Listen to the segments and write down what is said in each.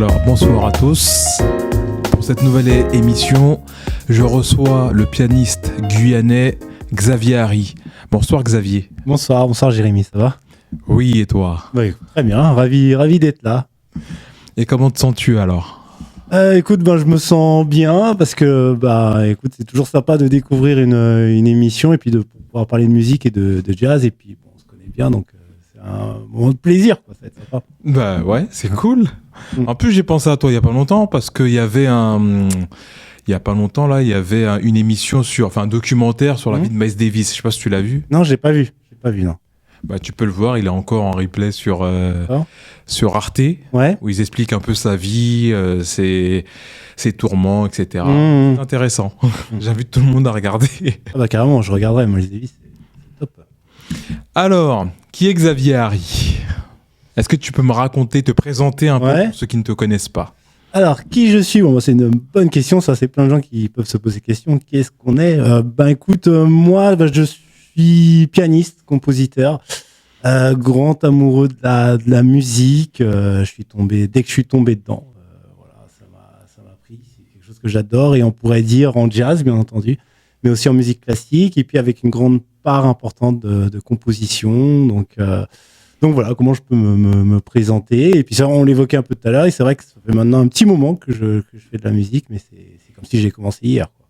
Alors, bonsoir à tous. Pour cette nouvelle émission, je reçois le pianiste guyanais Xavier Harry. Bonsoir Xavier. Bonsoir Jérémy, ça va ? Oui, et toi ? Oui, très bien, ravi d'être là. Et comment te sens-tu alors ? Écoute, je me sens bien parce que écoute, c'est toujours sympa de découvrir une émission et puis de pouvoir parler de musique et de jazz et puis on se connaît bien donc c'est un moment de plaisir quoi, ça va être sympa. Bah ouais, c'est cool. En plus, j'ai pensé à toi il y a pas longtemps parce qu'il y avait il y a pas longtemps là, il y avait une émission un documentaire sur la vie de Miles Davis. Je sais pas si tu l'as vu. Non, j'ai pas vu non. Bah, tu peux le voir, il est encore en replay sur Arte, Ouais. où ils expliquent un peu sa vie, ses tourments, etc. C'est intéressant. J'invite tout le monde à regarder. Carrément, je regarderai, Miles Davis, c'est top. Alors, qui est Xavier Harry ? Est-ce que tu peux me raconter, te présenter un peu pour ceux qui ne te connaissent pas ? Alors, qui je suis ? C'est une bonne question, ça, c'est plein de gens qui peuvent se poser question. Qu'est-ce qu'on est ? Écoute, moi, je suis pianiste, compositeur, grand amoureux de la musique. Dès que je suis tombé dedans, ça m'a pris. C'est quelque chose que j'adore et on pourrait dire en jazz, bien entendu, mais aussi en musique classique et puis avec une grande part importante de composition. Donc voilà, comment je peux me présenter. Et puis ça, on l'évoquait un peu tout à l'heure et c'est vrai que ça fait maintenant un petit moment que je fais de la musique, mais c'est comme si j'ai commencé hier, quoi.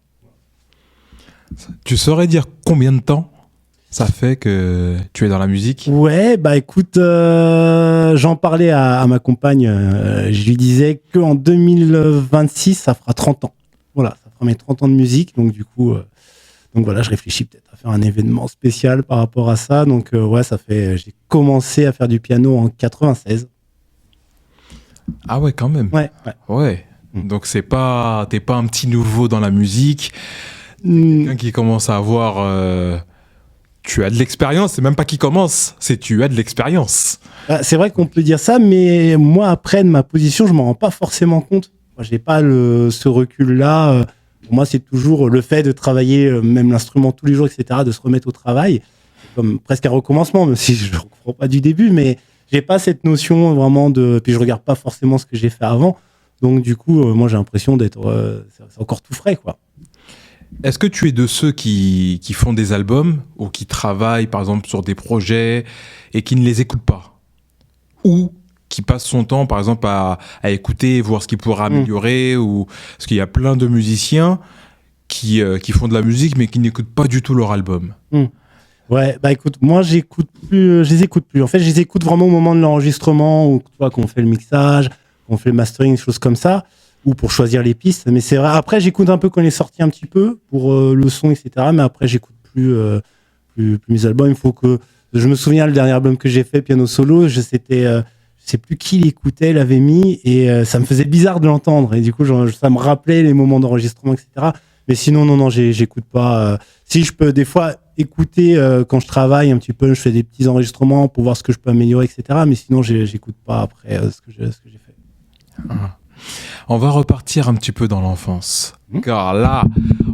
Tu saurais dire combien de temps ça fait que tu es dans la musique ? Ouais, écoute, j'en parlais à ma compagne, je lui disais qu'en 2026, ça fera 30 ans. Voilà, ça fera mes 30 ans de musique, donc du coup, je réfléchis peut-être à faire un événement spécial par rapport à ça. Donc j'ai commencé à faire du piano en 96. Ah ouais, quand même. Ouais. Donc t'es pas un petit nouveau dans la musique. Quelqu'un qui commence à avoir... Tu as de l'expérience, c'est même pas qui commence, c'est tu as de l'expérience. C'est vrai qu'on peut dire ça, mais moi, après, de ma position, je m'en rends pas forcément compte. Moi, j'ai pas ce recul-là. Pour moi, c'est toujours le fait de travailler, même l'instrument tous les jours, etc., de se remettre au travail. C'est comme presque un recommencement, même si je ne reprends pas du début, mais j'ai pas cette notion vraiment de... Puis je regarde pas forcément ce que j'ai fait avant. Donc, du coup, moi, j'ai l'impression d'être... c'est encore tout frais, quoi. Est-ce que tu es de ceux qui font des albums ou qui travaillent par exemple sur des projets et qui ne les écoutent pas ? Ou qui passent son temps par exemple à écouter, voir ce qu'il pourra améliorer ou... Parce qu'il y a plein de musiciens qui font de la musique mais qui n'écoutent pas du tout leur album. Ouais, écoute, moi je les écoute plus. En fait, je les écoute vraiment au moment de l'enregistrement ou quand on fait le mixage, qu'on fait le mastering, des choses comme ça. Ou pour choisir les pistes, mais c'est vrai. Après, j'écoute un peu quand il est sorti un petit peu pour le son, etc. Mais après, j'écoute plus mes albums. Il faut que je me souviens le dernier album que j'ai fait, piano solo. Je sais plus qui l'écoutait, l'avait mis et ça me faisait bizarre de l'entendre. Et du coup, ça me rappelait les moments d'enregistrement, etc. Mais sinon, non, j'écoute pas. Si je peux des fois écouter quand je travaille un petit peu, je fais des petits enregistrements pour voir ce que je peux améliorer, etc. Mais sinon, j'écoute pas après ce que j'ai fait. On va repartir un petit peu dans l'enfance. Car là,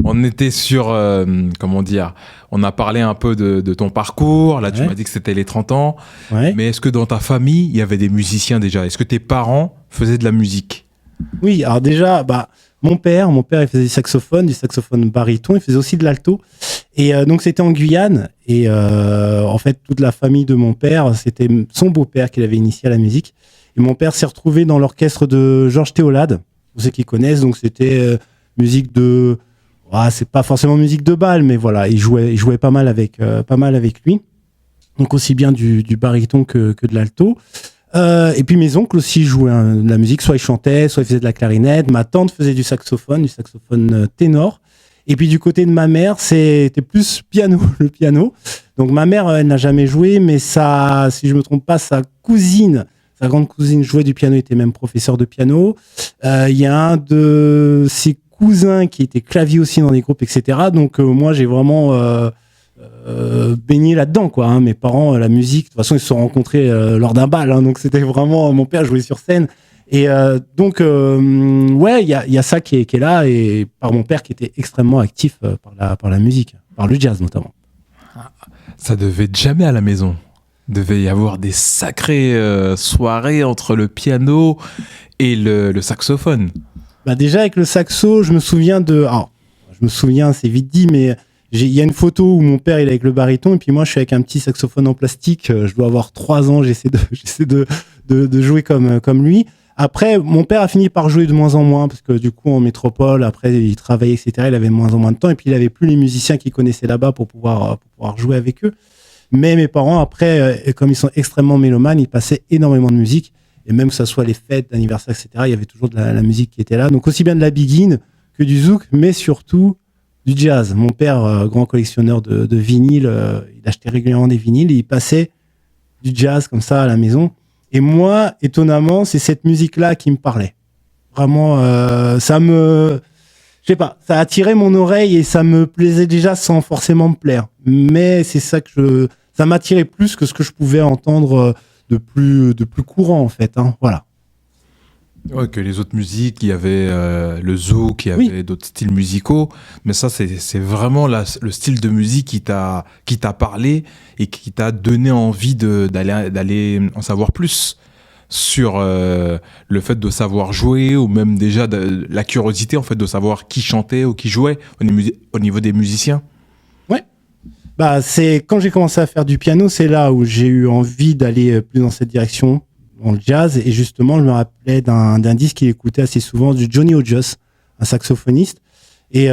on était sur... on a parlé un peu de ton parcours. Là, tu m'as dit que c'était les 30 ans. Ouais. Mais est-ce que dans ta famille, il y avait des musiciens déjà ? Est-ce que tes parents faisaient de la musique ? Oui, alors déjà, mon père, il faisait du saxophone baryton. Il faisait aussi de l'alto. Et donc, c'était en Guyane. Et en fait, toute la famille de mon père, c'était son beau-père qui l'avait initié à la musique. Et mon père s'est retrouvé dans l'orchestre de Georges Théolade, pour ceux qui connaissent. Donc c'était musique de, c'est pas forcément musique de bal, mais voilà, il jouait pas mal avec lui. Donc aussi bien du baryton que de l'alto. Et puis mes oncles aussi jouaient de la musique, soit ils chantaient, soit ils faisaient de la clarinette. Ma tante faisait du saxophone ténor. Et puis du côté de ma mère, c'était plus le piano. Donc ma mère, elle n'a jamais joué, mais si je me trompe pas, sa grande cousine jouait du piano, était même professeur de piano. Il y a un de ses cousins qui était clavier aussi dans des groupes, etc. Donc moi, j'ai vraiment baigné là-dedans, quoi. Hein. Mes parents, la musique, de toute façon, ils se sont rencontrés lors d'un bal. Hein, donc c'était vraiment... Mon père jouait sur scène. Et il y a ça qui est là, et par mon père qui était extrêmement actif par la musique, par le jazz notamment. Ça devait être jamais à la maison. Devait y avoir des sacrées soirées entre le piano et le saxophone. Bah déjà avec le saxo, je me souviens c'est vite dit, mais il y a une photo où mon père il est avec le baryton et puis moi je suis avec un petit saxophone en plastique. Je dois avoir 3 ans, j'essaie de jouer comme lui. Après, mon père a fini par jouer de moins en moins parce que du coup en métropole, après il travaillait etc. Il avait de moins en moins de temps et puis il avait plus les musiciens qu'il connaissait là-bas pour pouvoir jouer avec eux. Mais mes parents, après, comme ils sont extrêmement mélomanes, ils passaient énormément de musique. Et même que ce soit les fêtes, d'anniversaire, etc., il y avait toujours de la musique qui était là. Donc aussi bien de la biguine que du zouk, mais surtout du jazz. Mon père, grand collectionneur de vinyles, il achetait régulièrement des vinyles et il passait du jazz comme ça à la maison. Et moi, étonnamment, c'est cette musique-là qui me parlait. Vraiment, je sais pas, ça attirait mon oreille et ça me plaisait déjà sans forcément me plaire. Mais c'est ça ça m'attirait plus que ce que je pouvais entendre de plus courant en fait. Hein. Voilà. Ouais, que les autres musiques, il y avait le zouk, il y avait d'autres styles musicaux, mais ça c'est vraiment le style de musique qui t'a parlé et qui t'a donné envie d'aller en savoir plus sur le fait de savoir jouer ou même déjà la curiosité en fait de savoir qui chantait ou qui jouait au niveau des musiciens. Ouais. Bah c'est quand j'ai commencé à faire du piano, c'est là où j'ai eu envie d'aller plus dans cette direction, dans le jazz. Et justement, je me rappelais d'un disque qu'il écoutait assez souvent, du Johnny Hodges, un saxophoniste. Et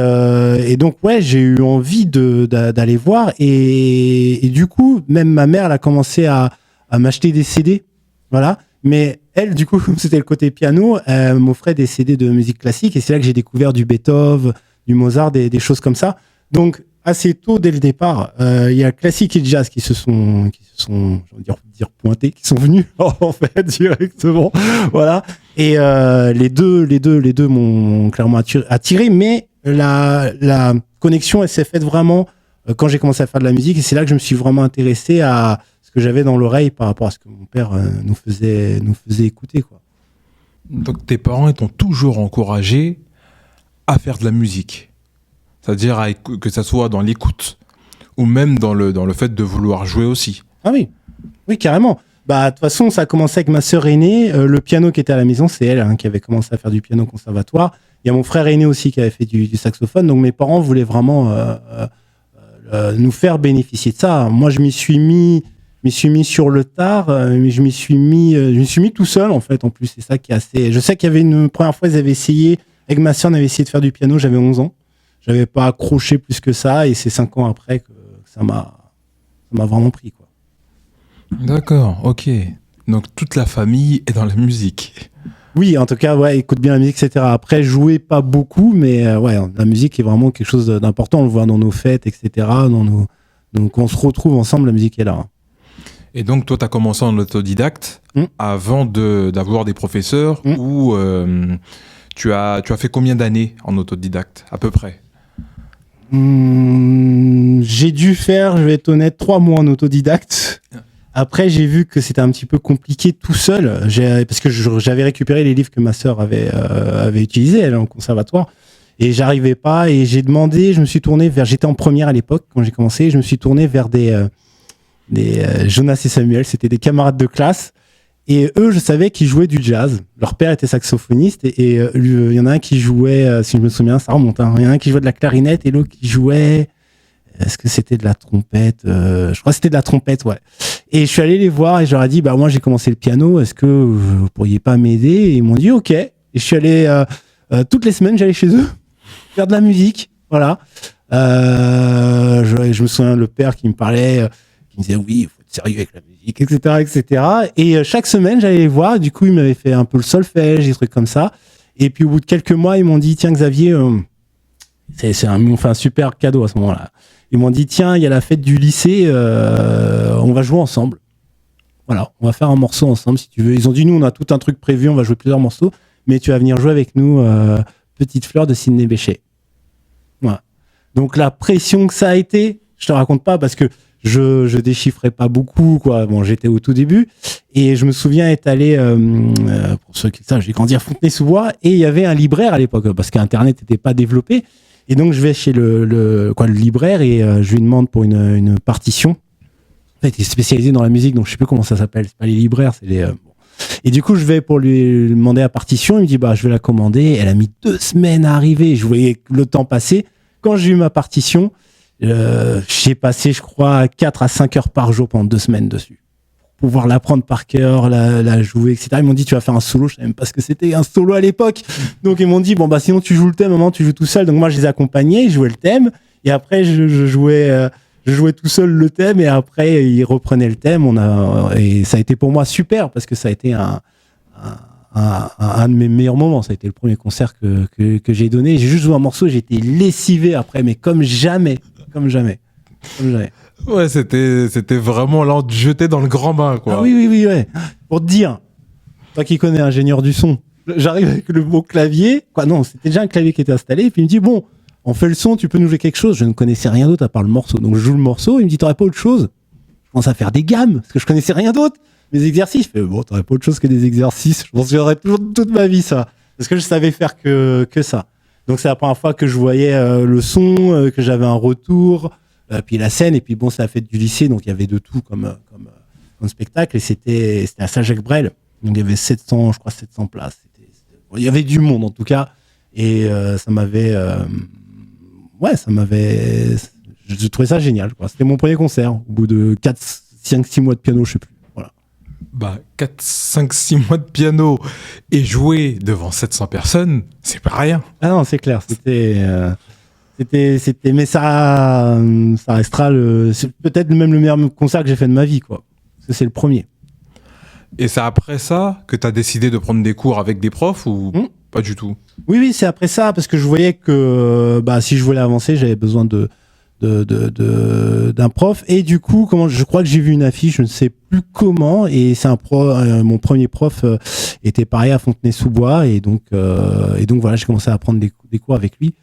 donc ouais, j'ai eu envie d'aller voir. Et du coup, même ma mère, elle a commencé à m'acheter des CD, voilà. Mais elle, du coup, comme c'était le côté piano, elle m'offrait des CD de musique classique. Et c'est là que j'ai découvert du Beethoven, du Mozart, des choses comme ça. Donc assez tôt, dès le départ, il y a classique et jazz qui se sont je veux dire pointés, qui sont venus en fait directement, voilà. Et les deux m'ont clairement attiré, mais la connexion, elle s'est faite vraiment quand j'ai commencé à faire de la musique, et c'est là que je me suis vraiment intéressé à ce que j'avais dans l'oreille par rapport à ce que mon père nous faisait écouter, quoi. Donc tes parents t'ont toujours encouragé à faire de la musique, c'est-à-dire que ça soit dans l'écoute ou même dans le fait de vouloir jouer aussi. Ah oui, oui carrément. Bah de toute façon, ça a commencé avec ma sœur aînée. Le piano qui était à la maison, c'est elle qui avait commencé à faire du piano au conservatoire. Il y a mon frère aîné aussi qui avait fait du saxophone. Donc mes parents voulaient vraiment nous faire bénéficier de ça. Moi, je m'y suis mis sur le tard, mais je m'y suis mis tout seul en fait. En plus, c'est ça qui est assez. Je sais qu'il y avait une première fois, ils avaient essayé avec ma sœur, on avait essayé de faire du piano. J'avais 11 ans. J'avais pas accroché plus que ça, et c'est 5 ans après que ça m'a vraiment pris, quoi. D'accord, ok. Donc toute la famille est dans la musique. Oui, en tout cas, ouais, écoute bien la musique, etc. Après, jouer pas beaucoup, mais ouais, la musique est vraiment quelque chose d'important. On le voit dans nos fêtes, etc. Donc on se retrouve ensemble, la musique est là. Hein. Et donc toi, tu as commencé en autodidacte avant d'avoir des professeurs ou tu as fait combien d'années en autodidacte, à peu près? J'ai dû faire, je vais être honnête, 3 mois en autodidacte. Après, j'ai vu que c'était un petit peu compliqué tout seul, parce que j'avais récupéré les livres que ma sœur avait utilisés, elle, en conservatoire, et j'arrivais pas. Et j'ai demandé, je me suis tourné vers, j'étais en première à l'époque quand j'ai commencé, je me suis tourné vers des Jonas et Samuel, c'était des camarades de classe. Et eux, je savais qu'ils jouaient du jazz. Leur père était saxophoniste et il y en a un qui jouait, si je me souviens, ça remonte. Hein, il y en a un qui jouait de la clarinette et l'autre qui jouait. Est-ce que c'était de la trompette? Je crois que c'était de la trompette, ouais. Et je suis allé les voir et je leur ai dit, bah moi j'ai commencé le piano. Est-ce que vous pourriez pas m'aider? Et ils m'ont dit, ok. Et je suis allé toutes les semaines, j'allais chez eux faire de la musique, voilà. Je me souviens le père qui me parlait, qui me disait oui, il faut être sérieux avec la musique, etc., etc. Et chaque semaine, j'allais les voir. Du coup, ils m'avaient fait un peu le solfège, des trucs comme ça. Et puis, au bout de quelques mois, ils m'ont dit, tiens, Xavier, ils m'ont fait un super cadeau à ce moment-là. Ils m'ont dit, tiens, il y a la fête du lycée, on va jouer ensemble. Voilà, on va faire un morceau ensemble, si tu veux. Ils ont dit, nous, on a tout un truc prévu, on va jouer plusieurs morceaux, mais tu vas venir jouer avec nous, Petite fleur de Sidney Bechet. Voilà. Donc, la pression que ça a été, je te raconte pas parce que je déchiffrais pas beaucoup, quoi. Bon, j'étais au tout début et je me souviens être allé, pour ceux qui savent, j'ai grandi à Fontenay-sous-Bois et il y avait un libraire à l'époque parce qu'Internet n'était pas développé. Et donc je vais chez le libraire et je lui demande pour une partition. fait, il est spécialisé dans la musique, donc je sais plus comment ça s'appelle. C'est pas les libraires, c'est les. Bon. Et du coup, je vais pour lui demander la partition. Il me dit, bah, je vais la commander. Elle a mis 2 semaines à arriver. Je voyais le temps passer. Quand j'ai eu ma partition, j'ai passé, je crois, 4 à 5 heures par jour pendant 2 semaines dessus. Pour pouvoir l'apprendre par cœur, la jouer, etc. Ils m'ont dit, tu vas faire un solo. Je savais même pas ce que c'était un solo à l'époque. Donc, ils m'ont dit, bon, bah, sinon, tu joues le thème, maman, tu joues tout seul. Donc, moi, je les accompagnais, je jouais le thème. Et après, je jouais tout seul le thème. Et après, ils reprenaient le thème. Et ça a été pour moi super parce que ça a été un de mes meilleurs moments. Ça a été le premier concert que j'ai donné. J'ai juste joué un morceau, j'ai été lessivé après, mais comme jamais. Ouais, c'était vraiment là, on te jetait dans le grand bain, quoi. Ah oui, ouais. Pour te dire, toi qui connais ingénieur du son, j'arrive avec le beau clavier. Quoi, non, c'était déjà un clavier qui était installé. Et puis il me dit, bon, on fait le son, tu peux nous jouer quelque chose. Je ne connaissais rien d'autre à part le morceau. Donc je joue le morceau. Il me dit, t'aurais pas autre chose? Je commence à faire des gammes parce que je connaissais rien d'autre. Mes exercices, je fais, bon, t'aurais pas autre chose que des exercices. Je m'en souviendrai toujours toute ma vie, ça. Parce que je savais faire que ça. Donc, c'est la première fois que je voyais le son, que j'avais un retour, puis la scène, et puis bon, c'est la fête du lycée, donc il y avait de tout comme spectacle, et c'était à Saint-Jacques Brel. Donc, il y avait 700 places. Bon, il y avait du monde, en tout cas. Et ça m'avait. Je trouvais ça génial, quoi. C'était mon premier concert, au bout de 4, 5, 6 mois de piano, je sais plus. Bah, 4, 5, 6 mois de piano et jouer devant 700 personnes, c'est pas rien. Ah non, c'est clair. Mais ça restera c'est peut-être même le meilleur concert que j'ai fait de ma vie, quoi. Parce que c'est le premier. Et c'est après ça que tu as décidé de prendre des cours avec des profs ou pas du tout? Oui, c'est après ça, parce que je voyais que si je voulais avancer, j'avais besoin d'un prof. Et du coup, je crois que j'ai vu une affiche, je ne sais plus comment, et c'est mon premier prof était pareil à Fontenay-sous-Bois, et donc voilà, j'ai commencé à prendre des cours avec lui.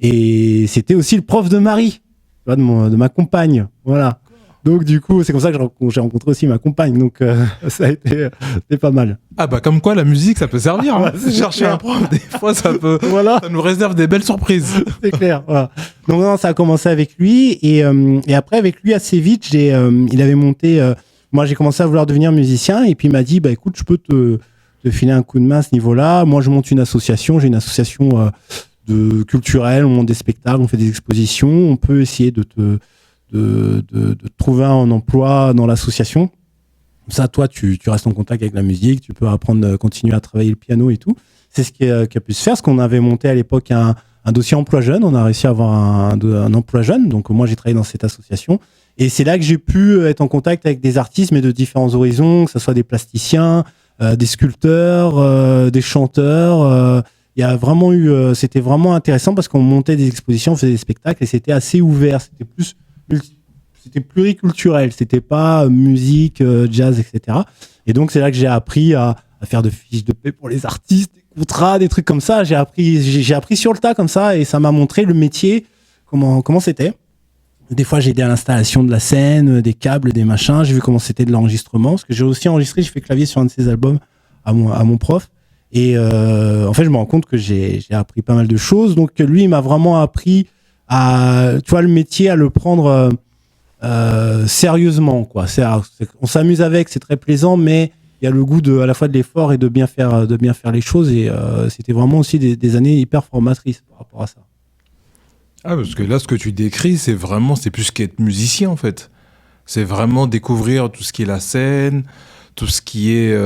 Et c'était aussi le prof de Marie, de ma compagne, voilà. Donc du coup, c'est comme ça que j'ai rencontré aussi ma compagne. Donc ça a été c'était pas mal. Ah bah comme quoi la musique ça peut servir. Hein. Chercher un prof des fois ça peut. Voilà. Ça nous réserve des belles surprises. C'est clair. Voilà. Donc non, ça a commencé avec lui et après avec lui assez vite il avait monté. Moi j'ai commencé à vouloir devenir musicien et puis il m'a dit bah écoute je peux te filer un coup de main à ce niveau-là. Moi je monte une association. J'ai une association culturelle. On monte des spectacles, on fait des expositions. On peut essayer de trouver un emploi dans l'association. Comme ça, toi, tu restes en contact avec la musique, tu peux apprendre, continuer à travailler le piano et tout. C'est ce qui a pu se faire, parce qu'on avait monté à l'époque un dossier emploi jeune. On a réussi à avoir un emploi jeune. Donc, moi, j'ai travaillé dans cette association. Et c'est là que j'ai pu être en contact avec des artistes, mais de différents horizons, que ce soit des plasticiens, des sculpteurs, des chanteurs. Il y a vraiment eu, c'était vraiment intéressant parce qu'on montait des expositions, on faisait des spectacles et c'était assez ouvert. C'était pluriculturel, c'était pas musique, jazz, etc. Et donc c'est là que j'ai appris à faire de fiches de paie pour les artistes, des contrats, des trucs comme ça. J'ai appris sur le tas comme ça et ça m'a montré le métier, comment c'était. Des fois j'ai aidé à l'installation de la scène, des câbles, des machins. J'ai vu comment c'était de l'enregistrement, parce que j'ai aussi enregistré, j'ai fait clavier sur un de ses albums à mon prof. Et en fait je me rends compte que j'ai appris pas mal de choses. Donc lui il m'a vraiment appris le métier, à le prendre sérieusement, quoi. On s'amuse avec, c'est très plaisant, mais il y a le goût à la fois de l'effort et de bien faire les choses. Et c'était vraiment aussi des années hyper formatrices par rapport à ça. Ah, parce que là, ce que tu décris, c'est plus qu'être musicien, en fait. C'est vraiment découvrir tout ce qui est la scène, tout ce qui est,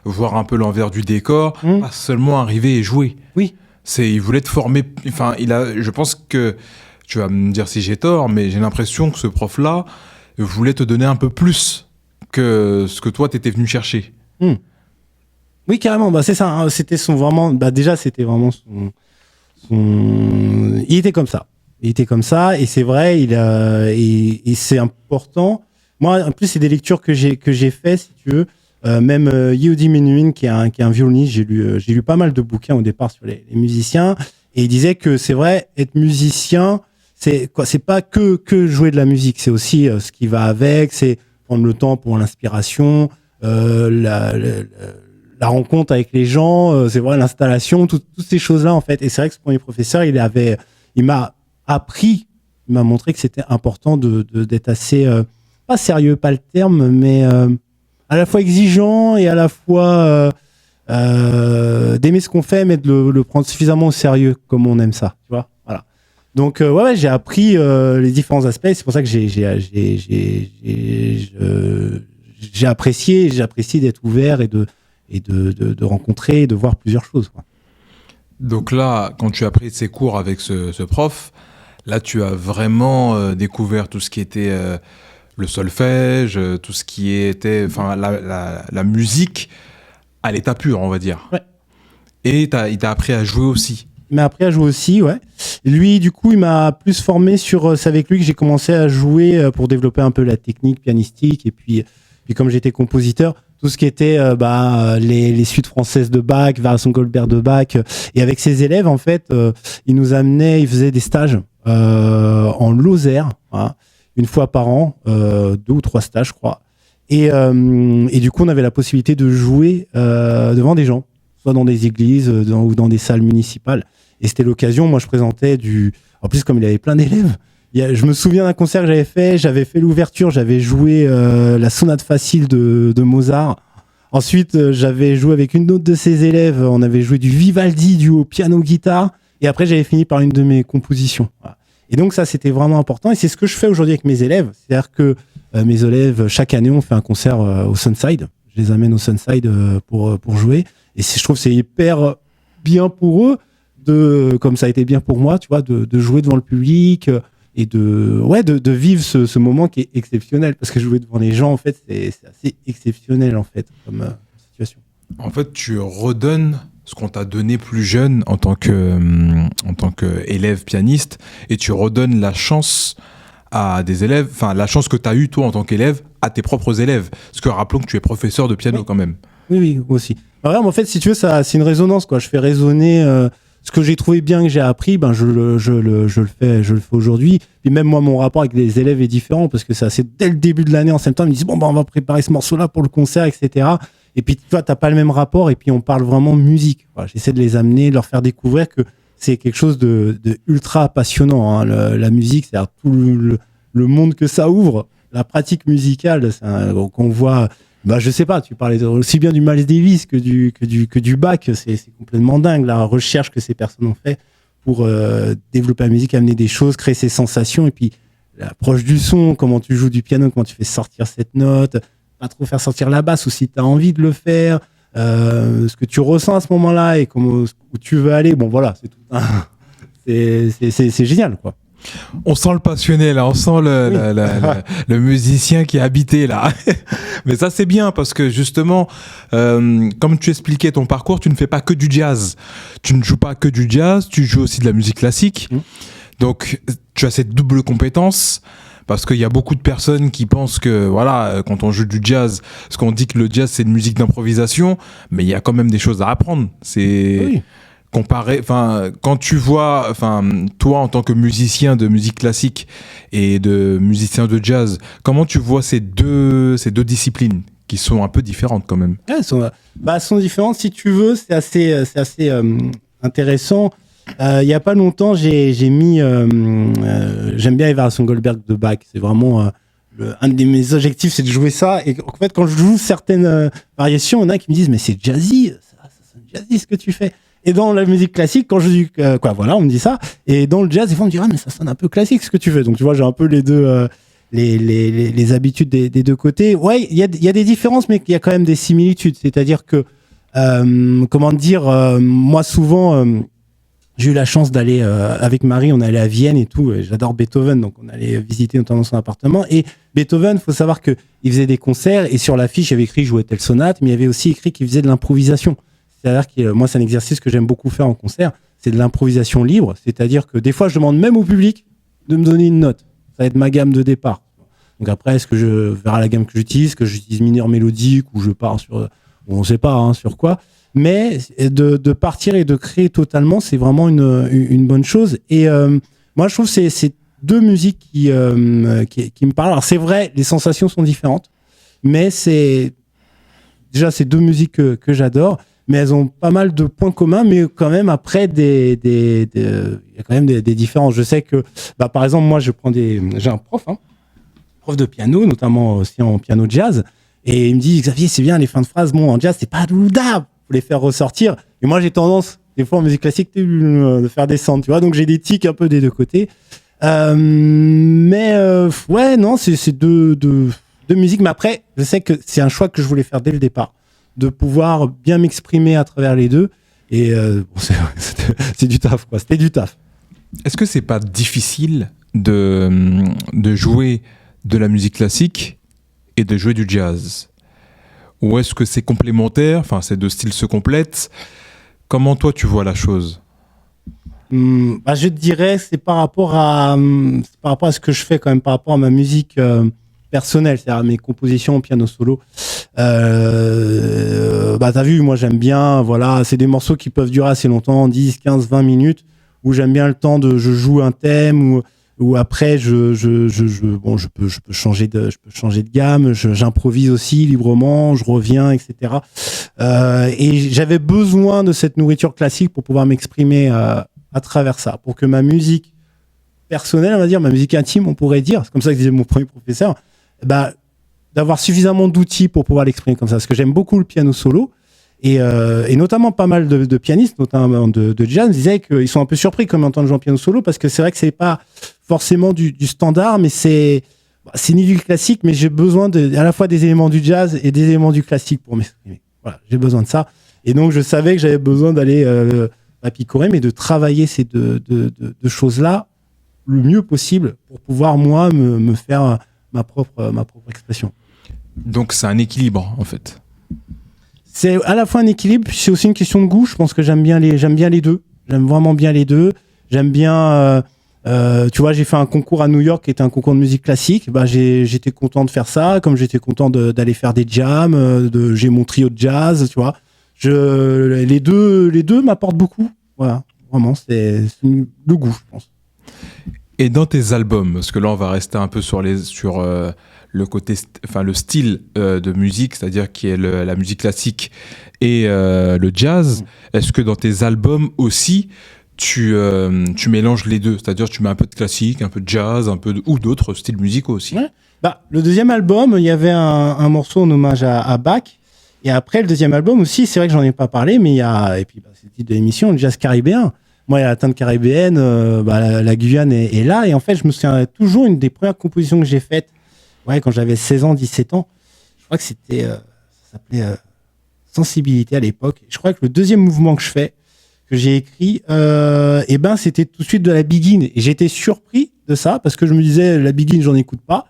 voir un peu l'envers du décor, pas seulement arriver et jouer. Oui. Il voulait te former. Enfin, je pense que tu vas me dire si j'ai tort, mais j'ai l'impression que ce prof-là voulait te donner un peu plus que ce que toi t'étais venu chercher. Oui, carrément. Bah c'est ça. Hein. C'était déjà c'était vraiment son. Il était comme ça. Et c'est vrai. Et c'est important. Moi, en plus, c'est des lectures que j'ai fait, si tu veux. Même Yehudi Menuhin, qui est un violoniste, j'ai lu pas mal de bouquins au départ sur les musiciens, et il disait que c'est vrai, être musicien, c'est pas que jouer de la musique, c'est aussi ce qui va avec, c'est prendre le temps pour l'inspiration, la rencontre avec les gens, c'est vrai, l'installation, toutes ces choses-là en fait. Et c'est vrai que ce premier professeur, il m'a montré que c'était important d'être assez pas sérieux, pas le terme, mais à la fois exigeant et à la fois d'aimer ce qu'on fait, mais de le prendre suffisamment au sérieux comme on aime ça, tu vois. Voilà. Donc ouais, j'ai appris les différents aspects. C'est pour ça que j'ai apprécié d'être ouvert et de rencontrer et de voir plusieurs choses, quoi. Donc là, quand tu as pris ces cours avec ce prof, là, tu as vraiment découvert tout ce qui était le solfège, tout ce qui était, enfin, la musique à l'état pur, on va dire. Ouais. Et il t'a appris à jouer aussi. Il m'a appris à jouer aussi, ouais. Lui, du coup, il m'a plus formé sur... C'est avec lui que j'ai commencé à jouer pour développer un peu la technique pianistique. Et puis comme j'étais compositeur, tout ce qui était les suites françaises de Bach, variations Goldberg de Bach. Et avec ses élèves, en fait, il faisait des stages en Lozère, hein, une fois par an, 2 ou 3 stages, je crois. Et du coup, on avait la possibilité de jouer devant des gens, soit dans des églises ou dans des salles municipales. Et c'était l'occasion, moi je présentais En plus, comme il avait plein d'élèves, je me souviens d'un concert que j'avais fait l'ouverture, j'avais joué la sonate facile de Mozart. Ensuite, j'avais joué avec une autre de ses élèves, on avait joué du Vivaldi, du piano-guitare, et après j'avais fini par une de mes compositions. Voilà. Et donc ça, c'était vraiment important, et c'est ce que je fais aujourd'hui avec mes élèves. C'est-à-dire que mes élèves, chaque année, on fait un concert au Sunside. Je les amène au Sunside pour jouer. Et je trouve que c'est hyper bien pour eux, comme ça a été bien pour moi, tu vois, de jouer devant le public et de vivre ce moment qui est exceptionnel. Parce que jouer devant les gens, en fait, c'est assez exceptionnel, en fait, comme situation. En fait, tu redonnes ce qu'on t'a donné plus jeune en tant qu'élève pianiste, et tu redonnes la chance à des élèves, enfin la chance que tu as eue toi en tant qu'élève à tes propres élèves. Parce que rappelons que tu es professeur de piano, oui, quand même. Oui, aussi. Alors, en fait, si tu veux, c'est une résonance, quoi. Je fais résonner ce que j'ai trouvé bien, que j'ai appris, je le fais aujourd'hui. Puis même moi, mon rapport avec les élèves est différent, parce que c'est dès le début de l'année, en septembre, ils me disent on va préparer ce morceau-là pour le concert, etc. Et puis tu vois, t'as pas le même rapport, et puis on parle vraiment musique. Voilà, j'essaie de les amener, de leur faire découvrir que c'est quelque chose de ultra passionnant, hein. La musique, c'est tout le monde que ça ouvre, la pratique musicale, qu'on voit. Je sais pas, tu parlais aussi bien du Miles Davis que du Bach, c'est complètement dingue la recherche que ces personnes ont fait pour développer la musique, amener des choses, créer ces sensations, et puis l'approche du son, comment tu joues du piano, comment tu fais sortir cette note, pas trop faire sortir la basse, ou si tu as envie de le faire, ce que tu ressens à ce moment-là et où tu veux aller. Bon voilà, c'est tout. C'est génial, quoi. On sent le passionné là, on sent le musicien qui est habité là. Mais ça c'est bien parce que justement, comme tu expliquais ton parcours, tu ne fais pas que du jazz. Tu ne joues pas que du jazz, tu joues aussi de la musique classique. Donc tu as cette double compétence. Parce qu'il y a beaucoup de personnes qui pensent que, voilà, quand on joue du jazz, parce qu'on dit que le jazz c'est une musique d'improvisation, mais il y a quand même des choses à apprendre. C'est comparé, quand tu vois, toi en tant que musicien de musique classique et de musicien de jazz, comment tu vois ces deux disciplines qui sont un peu différentes quand même? Elles sont différentes, si tu veux, c'est assez intéressant. Il y a pas longtemps, j'ai mis, j'aime bien les variations Goldberg de Bach. C'est vraiment un de mes objectifs, c'est de jouer ça. Et en fait, quand je joue certaines variations, il y en a qui me disent mais c'est jazzy, ça sonne jazzy ce que tu fais. Et dans la musique classique, quand je dis on me dit ça. Et dans le jazz, ils vont me dire mais ça sonne un peu classique ce que tu fais. Donc tu vois, j'ai un peu les deux, les habitudes des deux côtés. Ouais, il y a des différences, mais il y a quand même des similitudes. C'est-à-dire que, moi souvent. J'ai eu la chance d'aller avec Marie, on allait à Vienne et tout. Et j'adore Beethoven, donc on allait visiter notamment son appartement. Et Beethoven, faut savoir que il faisait des concerts et sur l'affiche, il y avait écrit jouer telle sonate, mais il y avait aussi écrit qu'il faisait de l'improvisation. C'est-à-dire que moi, c'est un exercice que j'aime beaucoup faire en concert, c'est de l'improvisation libre. C'est-à-dire que des fois, je demande même au public de me donner une note. Ça va être ma gamme de départ. Donc après, est-ce que je verrai la gamme que j'utilise mineur mélodique ou je pars sur, on ne sait pas sur quoi. Mais de partir et de créer totalement, c'est vraiment une bonne chose. Et moi, je trouve que c'est deux musiques qui me parlent. Alors, c'est vrai, les sensations sont différentes, mais c'est deux musiques que j'adore, mais elles ont pas mal de points communs, mais quand même, après, il y a quand même des différences. Je sais que, par exemple, moi, j'ai un prof prof de piano, notamment aussi en piano jazz. Et il me dit, Xavier, c'est bien les fins de phrase. Bon, en jazz, c'est pas douda. Faut les faire ressortir. Et moi, j'ai tendance, des fois en musique classique, de faire descendre, tu vois. Donc, j'ai des tics un peu des deux côtés. Ouais, non, c'est deux musiques. Mais après, je sais que c'est un choix que je voulais faire dès le départ, de pouvoir bien m'exprimer à travers les deux. Et c'est du taf, quoi. C'était du taf. Est-ce que c'est pas difficile de jouer de la musique classique et de jouer du jazz? Ou est-ce que c'est complémentaire, enfin ces deux styles se complètent? Comment toi tu vois la chose? Je te dirais c'est par rapport à ce que je fais quand même, par rapport à ma musique personnelle, c'est-à-dire à mes compositions au piano solo. T'as vu, moi j'aime bien, voilà, c'est des morceaux qui peuvent durer assez longtemps, 10, 15, 20 minutes, où j'aime bien le temps je joue un thème, ou après je peux changer de gamme, j'improvise aussi librement, je reviens, etc. Et j'avais besoin de cette nourriture classique pour pouvoir m'exprimer à travers ça, pour que ma musique personnelle, on va dire, ma musique intime, on pourrait dire, c'est comme ça que disait mon premier professeur, d'avoir suffisamment d'outils pour pouvoir l'exprimer comme ça, parce que j'aime beaucoup le piano solo, et notamment pas mal de pianistes, notamment de jazz, disaient qu'ils sont un peu surpris quand ils entendent jouer en piano solo, parce que c'est vrai que c'est pas forcément du standard, mais c'est ni du classique, mais j'ai besoin à la fois des éléments du jazz et des éléments du classique pour m'exprimer. Voilà, j'ai besoin de ça. Et donc, je savais que j'avais besoin d'aller picorer, mais de travailler ces deux choses-là le mieux possible pour pouvoir, moi, me faire ma propre expression. Donc, c'est un équilibre, en fait. C'est à la fois un équilibre, puis c'est aussi une question de goût. Je pense que j'aime bien les deux. J'aime vraiment bien les deux. J'aime bien... tu vois, j'ai fait un concours à New York qui était un concours de musique classique. J'étais content de faire ça, comme j'étais content d'aller faire des jams. J'ai mon trio de jazz, tu vois. Les deux m'apportent beaucoup. Voilà, vraiment, c'est le goût, je pense. Et dans tes albums, parce que là, on va rester un peu sur le côté, enfin le style de musique, c'est-à-dire qui est la musique classique et le jazz. Est-ce que dans tes albums aussi, tu mélanges les deux, c'est-à-dire tu mets un peu de classique, un peu de jazz, ou d'autres styles musicaux aussi? Ouais. Le deuxième album, il y avait un morceau en hommage à Bach. Et après, le deuxième album aussi, c'est vrai que j'en ai pas parlé, mais il y a, et puis c'est le titre de l'émission, le jazz caribéen. Moi, il y a la teinte caribéenne, la Guyane est là. Et en fait, je me souviens toujours, une des premières compositions que j'ai faites, quand j'avais 16 ans, 17 ans, je crois que c'était, ça s'appelait Sensibilité à l'époque. Je crois que le deuxième mouvement que j'ai écrit, c'était tout de suite de la Begin. Et j'étais surpris de ça, parce que je me disais, la Begin, j'en écoute pas.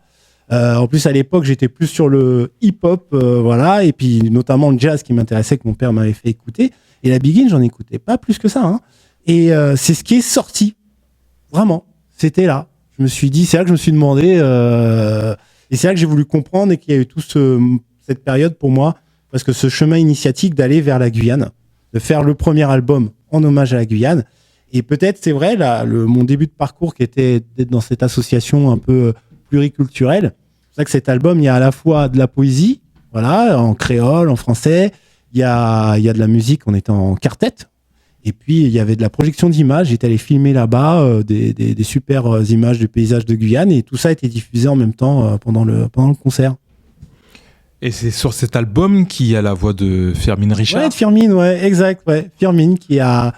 En plus, à l'époque, j'étais plus sur le hip-hop, voilà, et puis notamment le jazz qui m'intéressait, que mon père m'avait fait écouter. Et la Begin, j'en écoutais pas plus que ça, hein. Et c'est ce qui est sorti, vraiment. C'était là. Je me suis dit, c'est là que je me suis demandé, et c'est là que j'ai voulu comprendre et qu'il y a eu toute cette période pour moi, parce que ce chemin initiatique d'aller vers la Guyane, de faire le premier album en hommage à la Guyane, et peut-être, c'est vrai, là, mon début de parcours qui était d'être dans cette association un peu pluriculturelle. C'est pour ça que cet album, il y a à la fois de la poésie, voilà, en créole, en français, il y a de la musique, on était en quartet. Et puis, il y avait de la projection d'images. J'étais allé filmer là-bas des super images de paysages de Guyane. Et tout ça a été diffusé en même temps pendant le concert. Et c'est sur cet album qu'il y a la voix de Firmin Richard. Ouais, de Firmin, ouais, exact. Ouais. Firmin qui a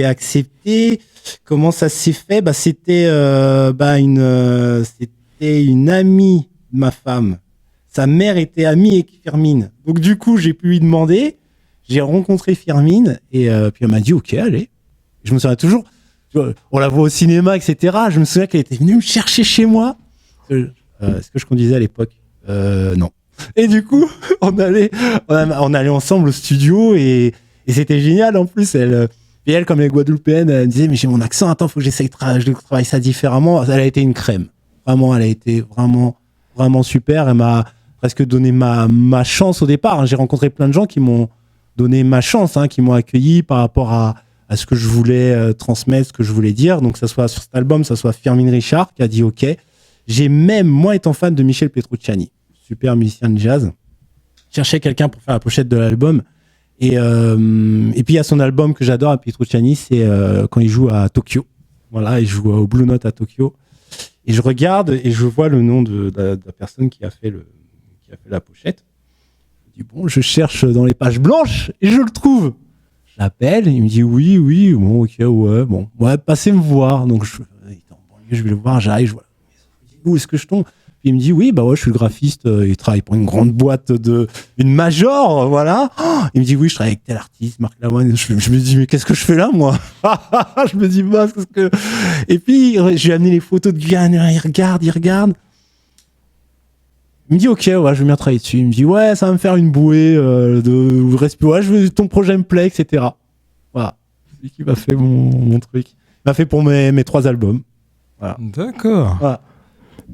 accepté. Comment ça s'est fait ? C'était une amie de ma femme. Sa mère était amie avec Firmin. Donc, du coup, j'ai pu lui demander... J'ai rencontré Firmin et puis elle m'a dit ok, allez. Je me souviens toujours, on la voit au cinéma, etc. Je me souviens qu'elle était venue me chercher chez moi. Est-ce que je conduisais à l'époque ? Non. Et du coup, on allait ensemble au studio et c'était génial en plus. Elle, comme elle est guadeloupéenne, elle me disait mais j'ai mon accent, attends, faut que j'essaye je travaille ça différemment. Elle a été une crème. Vraiment, elle a été vraiment, vraiment super. Elle m'a presque donné ma chance au départ. J'ai rencontré plein de gens qui m'ont donné ma chance, qui m'ont accueilli par rapport à ce que je voulais transmettre, ce que je voulais dire. Donc, ça soit sur cet album, ça soit Firmin Richard qui a dit OK. J'ai même, moi, étant fan de Michel Petrucciani, super musicien de jazz, cherchais quelqu'un pour faire la pochette de l'album. Et puis, il y a son album que j'adore à Petrucciani, c'est quand il joue à Tokyo. Voilà, il joue au Blue Note à Tokyo. Et je regarde et je vois le nom de la personne qui a fait la pochette. Je dis bon, je cherche dans les pages blanches et je le trouve. Je l'appelle, il me dit oui, bon, ok, ouais, passez me voir. Donc je vais le voir, j'arrive, je vois. Où est-ce que je tombe? Puis il me dit oui, bah ouais, je suis le graphiste, il travaille pour une grande boîte une major, voilà. Il me dit oui, je travaille avec tel artiste, Marc Lavoine. Je me dis mais qu'est-ce que je fais là, moi? Je me dis bah qu'est-ce que. Et puis je lui ai amené les photos de Guyane, il regarde. Il me dit ok, ouais, je veux bien travailler dessus. Il me dit ouais, ça va me faire une bouée de respirer. Ouais, ton projet me plaît, etc. Voilà, c'est lui qui m'a fait mon truc. Il m'a fait pour mes 3 albums. Voilà. D'accord. Voilà.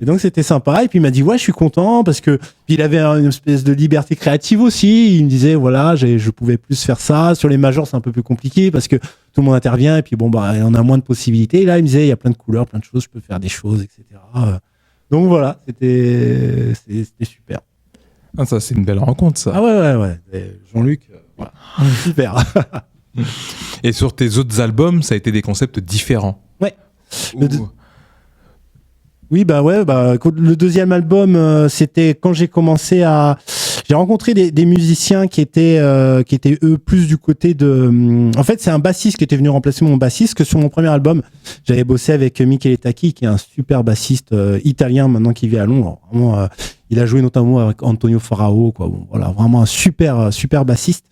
Et donc c'était sympa. Et puis il m'a dit ouais, je suis content parce que puis il avait une espèce de liberté créative aussi. Il me disait voilà, je pouvais plus faire ça. Sur les majors, c'est un peu plus compliqué parce que tout le monde intervient et puis bon bah on a moins de possibilités. Et là il me disait il y a plein de couleurs, plein de choses, je peux faire des choses, etc. Donc voilà, c'était super. Ah, ça c'est une belle rencontre ça. Ah ouais. Et Jean-Luc, voilà. Super. Et sur tes autres albums, ça a été des concepts différents. Ouais. Oui, le deuxième album, c'était quand j'ai commencé j'ai rencontré des musiciens qui étaient eux plus du côté de. En fait, c'est un bassiste qui était venu remplacer mon bassiste. Que sur mon premier album, j'avais bossé avec Michele Tacchi, qui est un super bassiste italien maintenant qui vit à Londres. Vraiment, il a joué notamment avec Antonio Farao, quoi. Bon, voilà, vraiment un super bassiste.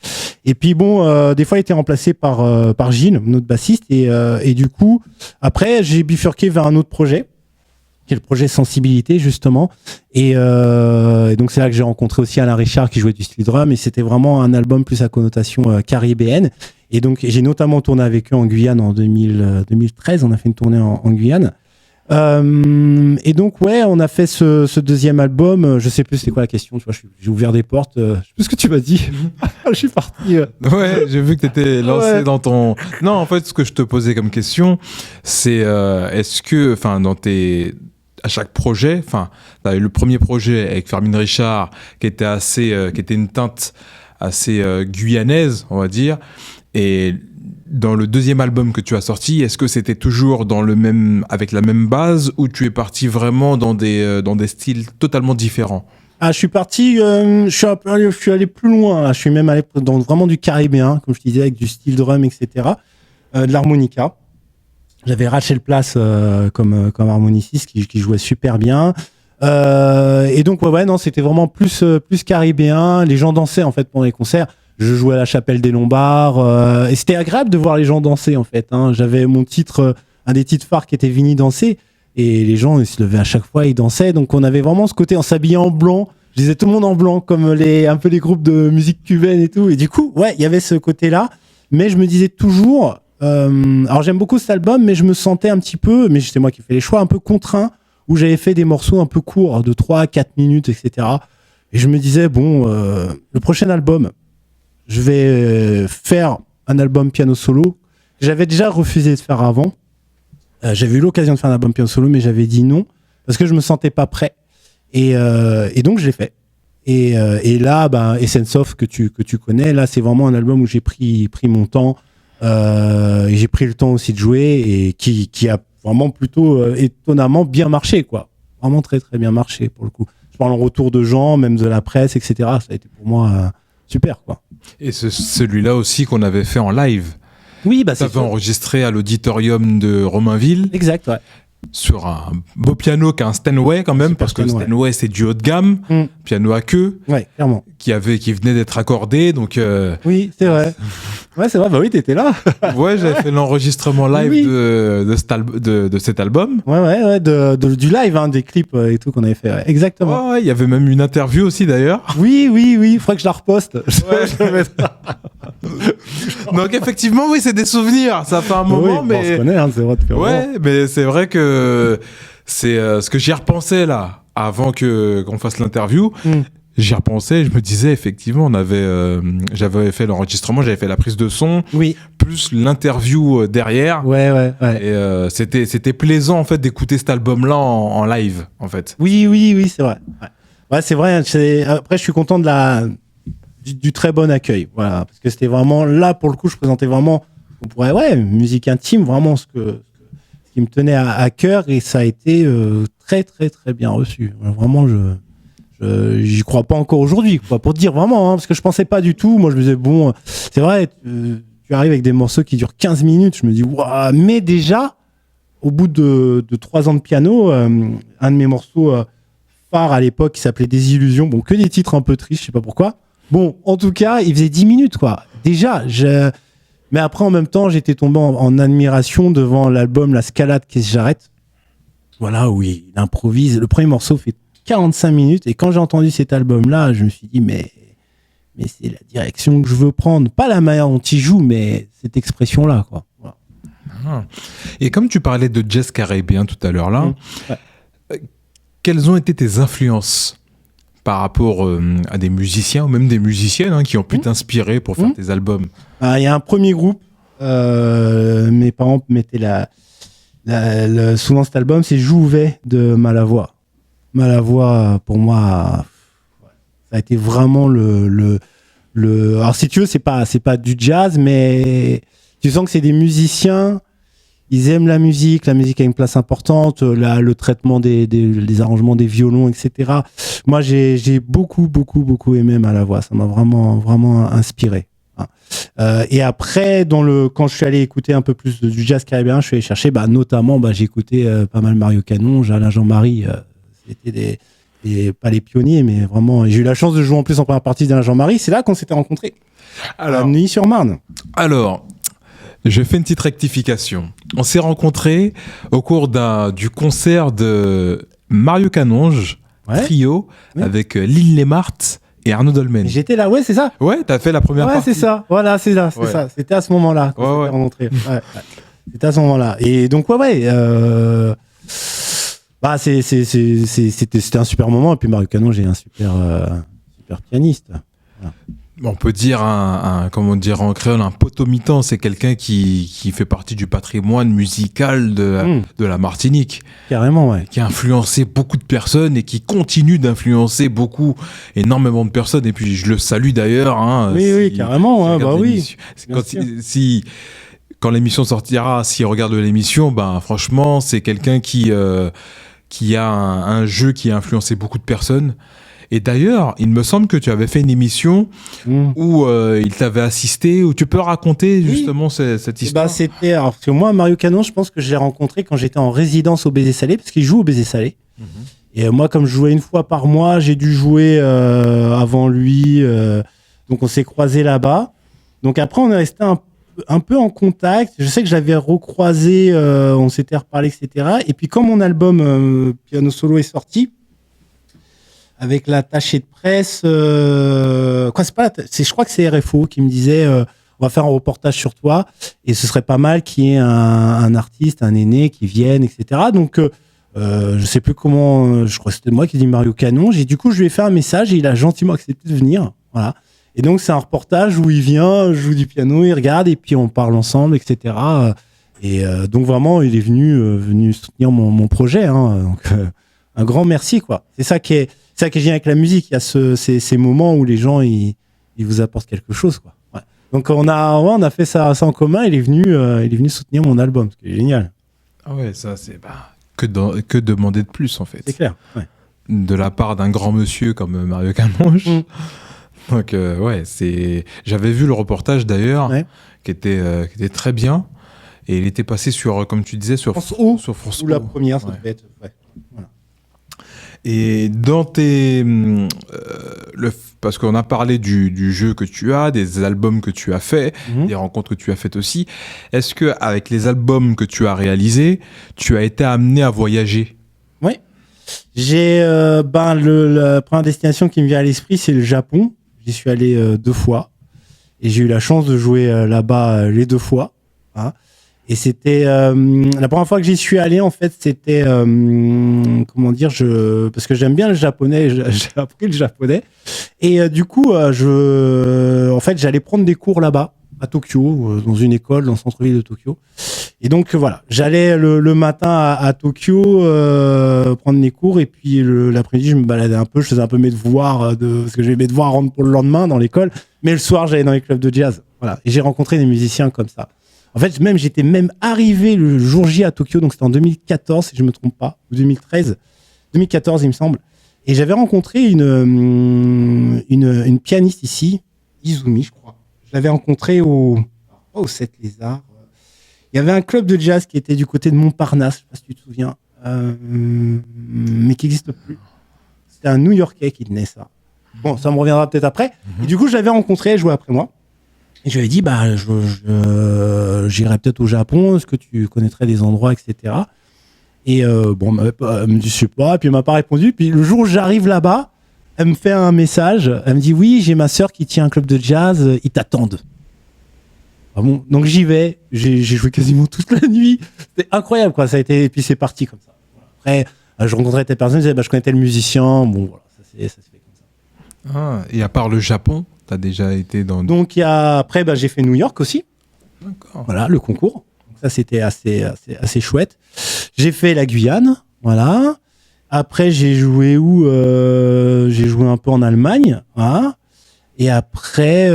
Et puis bon, des fois, il était remplacé par Gilles, notre bassiste. Et du coup, après, j'ai bifurqué vers un autre projet, qui est le projet Sensibilité, justement. Et donc, c'est là que j'ai rencontré aussi Alain Richard, qui jouait du steel drum. Et c'était vraiment un album plus à connotation caribéenne. Et donc, j'ai notamment tourné avec eux en Guyane en 2013. On a fait une tournée en Guyane. Et donc, ouais, on a fait ce deuxième album. Je sais plus c'était quoi la question. Tu vois, j'ai ouvert des portes. Je sais plus ce que tu m'as dit. Je suis parti. Ouais, j'ai vu que tu étais lancé dans ton. Non, en fait, ce que je te posais comme question, c'est est-ce que, enfin, à chaque projet, enfin, t'as eu le premier projet avec Fermin Richard qui était qui était une teinte assez guyanaise, on va dire, et dans le deuxième album que tu as sorti, est-ce que c'était toujours avec la même base ou tu es parti vraiment dans des styles totalement différents? Ah, je suis parti, je suis allé plus loin. Là. Je suis même allé dans vraiment du caribéen, comme je disais, avec du steel drum, etc. De l'harmonica. J'avais Rachel Place comme harmoniciste qui jouait super bien. Et donc non, c'était vraiment plus caribéen. Les gens dansaient en fait pendant les concerts. Je jouais à la Chapelle des Lombards et c'était agréable de voir les gens danser en fait. Hein. J'avais mon titre, un des titres phares qui était Vini danser et les gens ils se levaient à chaque fois, ils dansaient. Donc on avait vraiment ce côté, on s'habillait en blanc. Je disais tout le monde en blanc comme un peu les groupes de musique cubaine et tout. Et du coup, ouais, il y avait ce côté-là. Mais je me disais toujours. Alors j'aime beaucoup cet album, mais je me sentais un petit peu, mais c'était moi qui fais les choix, un peu contraint, où j'avais fait des morceaux un peu courts, de 3 à 4 minutes, etc. Et je me disais, bon, le prochain album, je vais faire un album piano solo. J'avais déjà refusé de faire avant. J'avais eu l'occasion de faire un album piano solo, mais j'avais dit non, parce que je me sentais pas prêt. Et donc je l'ai fait. Et là, Essence of que tu connais, là c'est vraiment un album où j'ai pris mon temps. J'ai pris le temps aussi de jouer et qui a vraiment plutôt étonnamment bien marché, quoi. Vraiment très très bien marché pour le coup. Je parle en retour de gens, même de la presse, etc. Ça a été pour moi super, quoi. Et celui-là aussi qu'on avait fait en live. Oui, ça avait enregistré à l'auditorium de Romainville. Exact, ouais. Sur un beau piano qui est un Steinway quand même, super, parce que le Steinway c'est du haut de gamme, piano à queue, ouais, clairement, qui venait d'être accordé, donc. Oui, c'est vrai. Ouais, c'est vrai. Bah oui, t'étais là. Ouais, j'avais fait l'enregistrement live oui. de cet album. Ouais, du live, hein, des clips et tout qu'on avait fait. Ouais. Exactement. Ouais, il y avait même une interview aussi d'ailleurs. Oui. Il faudrait que je la reposte. Ouais. Donc effectivement, oui, c'est des souvenirs. Ça fait un moment, mais. On se connaît, hein, c'est vrai. Ouais, mais c'est vrai que c'est ce que j'y repensais là, avant qu'on fasse l'interview. J'y repensais, je me disais effectivement, j'avais fait l'enregistrement, j'avais fait la prise de son, oui, plus l'interview derrière. Ouais. Et c'était plaisant en fait d'écouter cet album-là en live, en fait. Oui, c'est vrai. Ouais, c'est vrai. Après, je suis content du très bon accueil, voilà, parce que c'était vraiment là pour le coup, je présentais vraiment, musique intime, vraiment ce qui me tenait à cœur et ça a été très très très bien reçu. Vraiment, j'y crois pas encore aujourd'hui, quoi, pour te dire vraiment, hein, parce que je pensais pas du tout. Moi, je me disais bon, c'est vrai, tu arrives avec des morceaux qui durent 15 minutes, je me dis waouh, mais déjà, au bout de 3 ans de piano, un de mes morceaux phares à l'époque qui s'appelait Désillusion, bon, que des titres un peu tristes, je sais pas pourquoi. Bon, en tout cas, il faisait 10 minutes, quoi. Déjà, mais après, en même temps, j'étais tombé en admiration devant l'album La Scalade Qu'est-ce j'arrête. Voilà, où il improvise. Le premier morceau fait 45 minutes. Et quand j'ai entendu cet album-là, je me suis dit, mais c'est la direction que je veux prendre. Pas la manière dont il joue, mais cette expression-là, quoi. Voilà. Ah. Et comme tu parlais de jazz caribéen tout à l'heure, là, quelles ont été tes influences par rapport à des musiciens ou même des musiciennes qui ont pu t'inspirer pour faire tes albums? Il y a un premier groupe. Mes parents mettaient souvent cet album, c'est Jouvet de Malavoie. Malavoie, pour moi, ça a été vraiment le. Alors si tu veux, c'est pas du jazz, mais tu sens que c'est des musiciens. Ils aiment la musique a une place importante, le traitement des arrangements des violons, etc. Moi, j'ai beaucoup aimé Malavoie. Ça m'a vraiment inspiré. Et après, quand je suis allé écouter un peu plus du jazz caribéen, je suis allé chercher, notamment, j'ai écouté pas mal Mario Canonge, Alain Jean-Marie. C'était pas les pionniers, mais vraiment. J'ai eu la chance de jouer en plus en première partie d'Alain Jean-Marie. C'est là qu'on s'était rencontrés. À Neuilly-sur-Marne. Alors, je fais une petite rectification. On s'est rencontrés au cours du concert de Mario Canonge, trio, avec Lynn Lemart et Arnaud Dolmen. J'étais là, c'est ça. Ouais, t'as fait la première partie. Ouais, c'est ça. Voilà, c'est ça. C'était à ce moment-là qu'on s'était rencontrés. C'était à ce moment-là. Et donc, c'était un super moment. Et puis Mario Canonge est un super pianiste. Voilà. On peut dire comment dire en créole, un potomitan, c'est quelqu'un qui fait partie du patrimoine musical de la Martinique. Carrément, ouais. Qui a influencé beaucoup de personnes et qui continue d'influencer énormément de personnes. Et puis je le salue d'ailleurs. Oui, carrément, oui. Quand l'émission sortira, s'il regarde l'émission, franchement, c'est quelqu'un qui a un jeu qui a influencé beaucoup de personnes. Et d'ailleurs, il me semble que tu avais fait une émission où il t'avait assisté, où tu peux raconter justement cette histoire. Parce que moi, Mario Canon, je pense que je l'ai rencontré quand j'étais en résidence au Baiser Salé, parce qu'il joue au Baiser Salé. Et moi, comme je jouais une fois par mois, j'ai dû jouer avant lui. Donc on s'est croisés là-bas. Donc après, on est resté un peu en contact. Je sais que je l'avais recroisé, on s'était reparlé, etc. Et puis quand mon album Piano Solo est sorti, avec l'attaché de presse, je crois que c'est RFO qui me disait on va faire un reportage sur toi et ce serait pas mal qu'il y ait un artiste, un aîné qui vienne, etc. Donc je sais plus comment, je crois que c'était moi qui ai dit Mario Canonge et du coup je lui ai fait un message et il a gentiment accepté de venir. Voilà. Et donc c'est un reportage où il vient, je joue du piano, il regarde et puis on parle ensemble, etc. Et donc vraiment il est venu soutenir mon projet. Donc un grand merci, quoi. C'est ça qui est génial avec la musique. Il y a ces moments où les gens ils vous apportent quelque chose, quoi. Ouais. Donc on a fait ça en commun. Il est venu soutenir mon album, ce qui est génial. Ah ouais, ça c'est que demander de plus en fait. C'est clair. Ouais. De la part d'un grand monsieur comme Mario Canonge. Donc j'avais vu le reportage d'ailleurs, qui était très bien. Et il était passé sur, comme tu disais, sur France O. Sur France O. Ou la première, ça devait être. Ouais. Voilà. Et dans parce qu'on a parlé du jeu que tu as, des albums que tu as fait, des rencontres que tu as faites aussi. Est-ce que avec les albums que tu as réalisés, tu as été amené à voyager? Oui. J'ai la première destination qui me vient à l'esprit, c'est le Japon. J'y suis allé 2 fois et j'ai eu la chance de jouer là-bas les 2 fois. Hein. Et c'était la première fois que j'y suis allé, en fait, c'était parce que j'aime bien le japonais, j'ai appris le japonais. Et du coup, j'allais prendre des cours là-bas, à Tokyo, dans une école, dans le centre-ville de Tokyo. Et donc voilà, j'allais le matin à Tokyo prendre des cours, et puis l'après-midi, je me baladais un peu, je faisais un peu mes devoirs, parce que j'avais mes devoirs pour le lendemain dans l'école. Mais le soir, j'allais dans les clubs de jazz. Voilà. Et j'ai rencontré des musiciens comme ça. En fait, j'étais même arrivé le jour J à Tokyo, donc c'était en 2014, si je me trompe pas, ou 2013. 2014, il me semble. Et j'avais rencontré une pianiste ici, Izumi, je crois. Je l'avais rencontrée au 7 Lézards. Il y avait un club de jazz qui était du côté de Montparnasse, je sais pas si tu te souviens, mais qui n'existe plus. C'était un New-Yorkais qui tenait ça. Bon, ça me reviendra peut-être après. Et du coup, je l'avais rencontré, elle jouait après moi. Et je lui ai dit, j'irai peut-être au Japon, est-ce que tu connaîtrais des endroits, etc. Et bon, elle me dit, je sais pas, et puis elle m'a pas répondu. Puis le jour où j'arrive là-bas, elle me fait un message, elle me dit, oui, j'ai ma sœur qui tient un club de jazz, ils t'attendent. Ah bon, donc j'y vais, j'ai joué quasiment toute la nuit. C'était incroyable, quoi. Ça a été, et puis c'est parti comme ça. Après, je rencontrais telle personne, je disais, je connais tel musicien. Bon, voilà, ça s'est fait comme ça. Ah, et à part le Japon, tu as déjà été dans... Donc, après, j'ai fait New York aussi. D'accord. Voilà, le concours. Donc, ça, c'était assez chouette. J'ai fait la Guyane. Voilà. Après, j'ai joué où j'ai joué un peu en Allemagne. Voilà. Et après,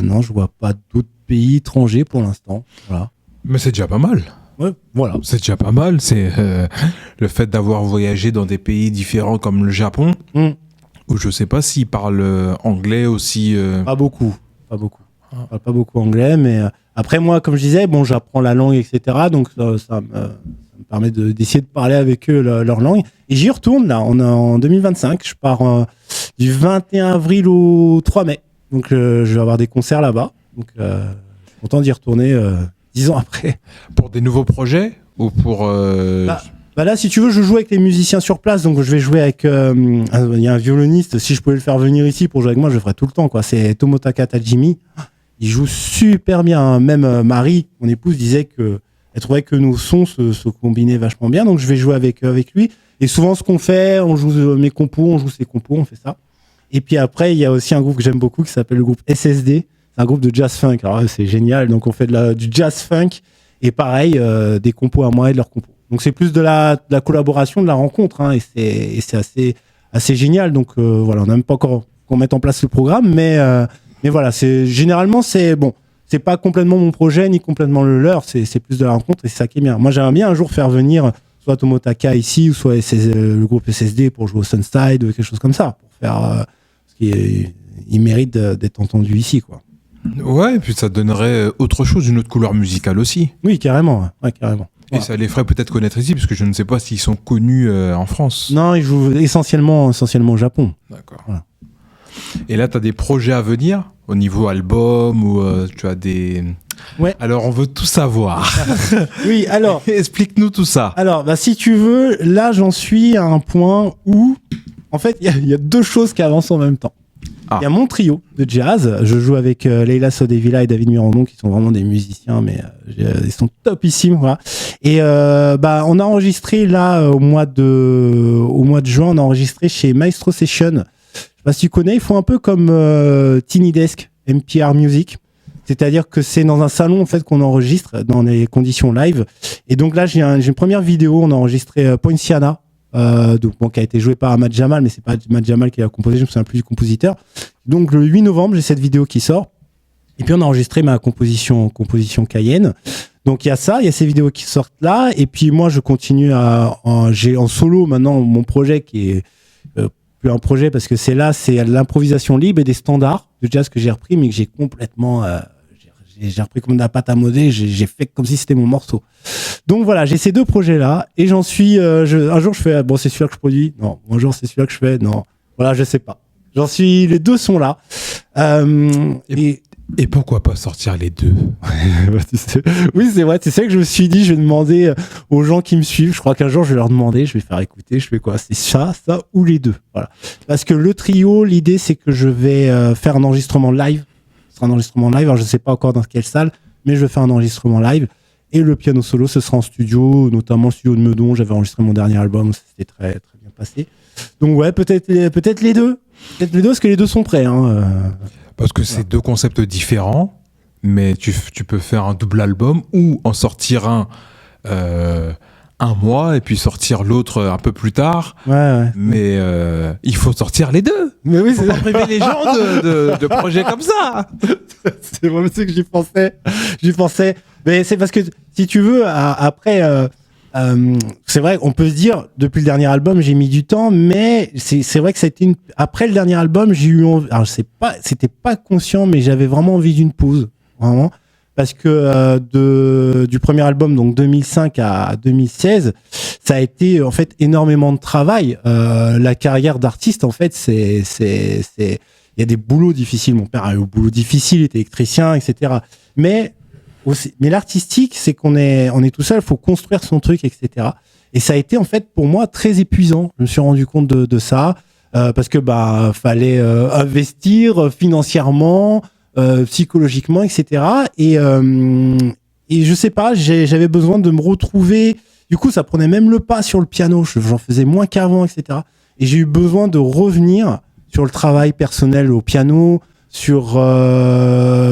non, je vois pas d'autres pays étrangers pour l'instant. Voilà. Mais c'est déjà pas mal. Ouais, voilà. C'est déjà pas mal. C'est le fait d'avoir voyagé dans des pays différents comme le Japon, où je sais pas s'ils parlent anglais aussi. Pas beaucoup. Je parle pas beaucoup anglais, mais après moi, comme je disais, bon, j'apprends la langue, etc. Donc ça me permet d'essayer de parler avec eux leur langue. Et j'y retourne là. On est en 2025. Je pars du 21 avril au 3 mai. Donc je vais avoir des concerts là-bas. Donc je suis content d'y retourner 10 ans après. Pour des nouveaux projets ou pour Là, si tu veux, je joue avec les musiciens sur place. Donc je vais jouer avec. Il y a un violoniste. Si je pouvais le faire venir ici pour jouer avec moi, je le ferais tout le temps, quoi. C'est Tomotaka Tajimi. Il joue super bien. Même Marie, mon épouse, disait que elle trouvait que nos sons se combinaient vachement bien. Donc je vais jouer avec lui. Et souvent, ce qu'on fait, on joue mes compos, on joue ses compos, on fait ça. Et puis après, il y a aussi un groupe que j'aime beaucoup qui s'appelle le groupe SSD. C'est un groupe de jazz funk. Alors c'est génial. Donc on fait du jazz funk et pareil, des compos à moi et de leurs compos. Donc c'est plus de la collaboration, de la rencontre, hein, et c'est assez génial. Donc voilà, on n'a même pas encore qu'on mette en place le programme, mais voilà, généralement c'est bon. C'est pas complètement mon projet ni complètement le leur, c'est plus de la rencontre et c'est ça qui est bien. Moi j'aimerais bien un jour faire venir soit Tomotaka ici ou soit le groupe SSD pour jouer au Sunside ou quelque chose comme ça, pour faire parce qu'il mérite d'être entendu ici, quoi. Ouais, et puis ça donnerait autre chose, une autre couleur musicale aussi. Oui, carrément. Ouais, carrément. Et ça les ferait peut-être connaître ici, parce que je ne sais pas s'ils sont connus en France. Non, ils jouent essentiellement au Japon. D'accord. Voilà. Et là, tu as des projets à venir au niveau album ou tu as des... Ouais. Alors, on veut tout savoir. Oui, alors... Explique-nous tout ça. Alors, si tu veux, là, j'en suis à un point où, en fait, il y a deux choses qui avancent en même temps. Il y a mon trio de jazz. Je joue avec Leila Sodevilla et David Mirandon, qui sont vraiment des musiciens, mais ils sont topissimes. Voilà. Et on a enregistré là au mois de juin, on a enregistré chez Maestro Session. Je sais pas si tu connais, ils font un peu comme Tiny Desk, NPR Music. C'est-à-dire que c'est dans un salon en fait qu'on enregistre dans les conditions live. Et donc là, j'ai une première vidéo. On a enregistré Poinciana. Qui a été joué par Ahmad Jamal, mais c'est pas Ahmad Jamal qui l'a composé, je me souviens plus du compositeur. Donc le 8 novembre, j'ai cette vidéo qui sort. Et puis on a enregistré ma composition Cayenne. Donc il y a ça, il y a ces vidéos qui sortent là. Et puis moi, je continue j'ai en solo maintenant mon projet qui est plus un projet parce que c'est l'improvisation libre et des standards de jazz que j'ai repris, mais que j'ai complètement j'ai repris comme de la pâte à modeler, j'ai fait comme si c'était mon morceau. Donc voilà, j'ai ces deux projets-là et j'en suis... un jour, je fais, bon, c'est celui-là que je produis. Non, un jour, c'est celui-là que je fais. Non, voilà, je sais pas. Les deux sont là. Et pourquoi pas sortir les deux? Oui, c'est vrai. C'est ça que je me suis dit, je vais demander aux gens qui me suivent. Je crois qu'un jour, je vais leur demander, je vais faire écouter, je fais quoi? C'est ça ou les deux. Voilà. Parce que le trio, l'idée, c'est que je vais faire un enregistrement live. Ce sera un enregistrement live. Alors, je sais pas encore dans quelle salle, mais je vais faire un enregistrement live. Et le piano solo, ce sera en studio, notamment le studio de Meudon. J'avais enregistré mon dernier album, ça s'était très, très bien passé. Donc ouais, peut-être les deux. Peut-être les deux, parce que les deux sont prêts. Parce que c'est deux concepts différents, mais tu peux faire un double album ou en sortir un un mois et puis sortir l'autre un peu plus tard. Ouais. Mais il faut sortir les deux. Mais oui, Faut pas priver les gens de projets comme ça. C'est vraiment ce que j'y pensais. Mais c'est parce que, si tu veux, après, c'est vrai, on peut se dire, depuis le dernier album, j'ai mis du temps, mais c'est vrai que c'était après le dernier album, j'ai eu envie, alors c'était pas conscient, mais j'avais vraiment envie d'une pause. Vraiment. Parce que du premier album, donc 2005 à 2016, ça a été en fait énormément de travail. La carrière d'artiste, en fait, il y a des boulots difficiles. Mon père a eu un boulot difficile, il était électricien, etc. Mais l'artistique, c'est qu'on est tout seul, il faut construire son truc, etc. Et ça a été en fait pour moi très épuisant. Je me suis rendu compte de ça parce que fallait investir financièrement. Psychologiquement, etc. Et je sais pas, j'avais besoin de me retrouver. Du coup, ça prenait même le pas sur le piano. J'en faisais moins qu'avant, etc. Et j'ai eu besoin de revenir sur le travail personnel au piano.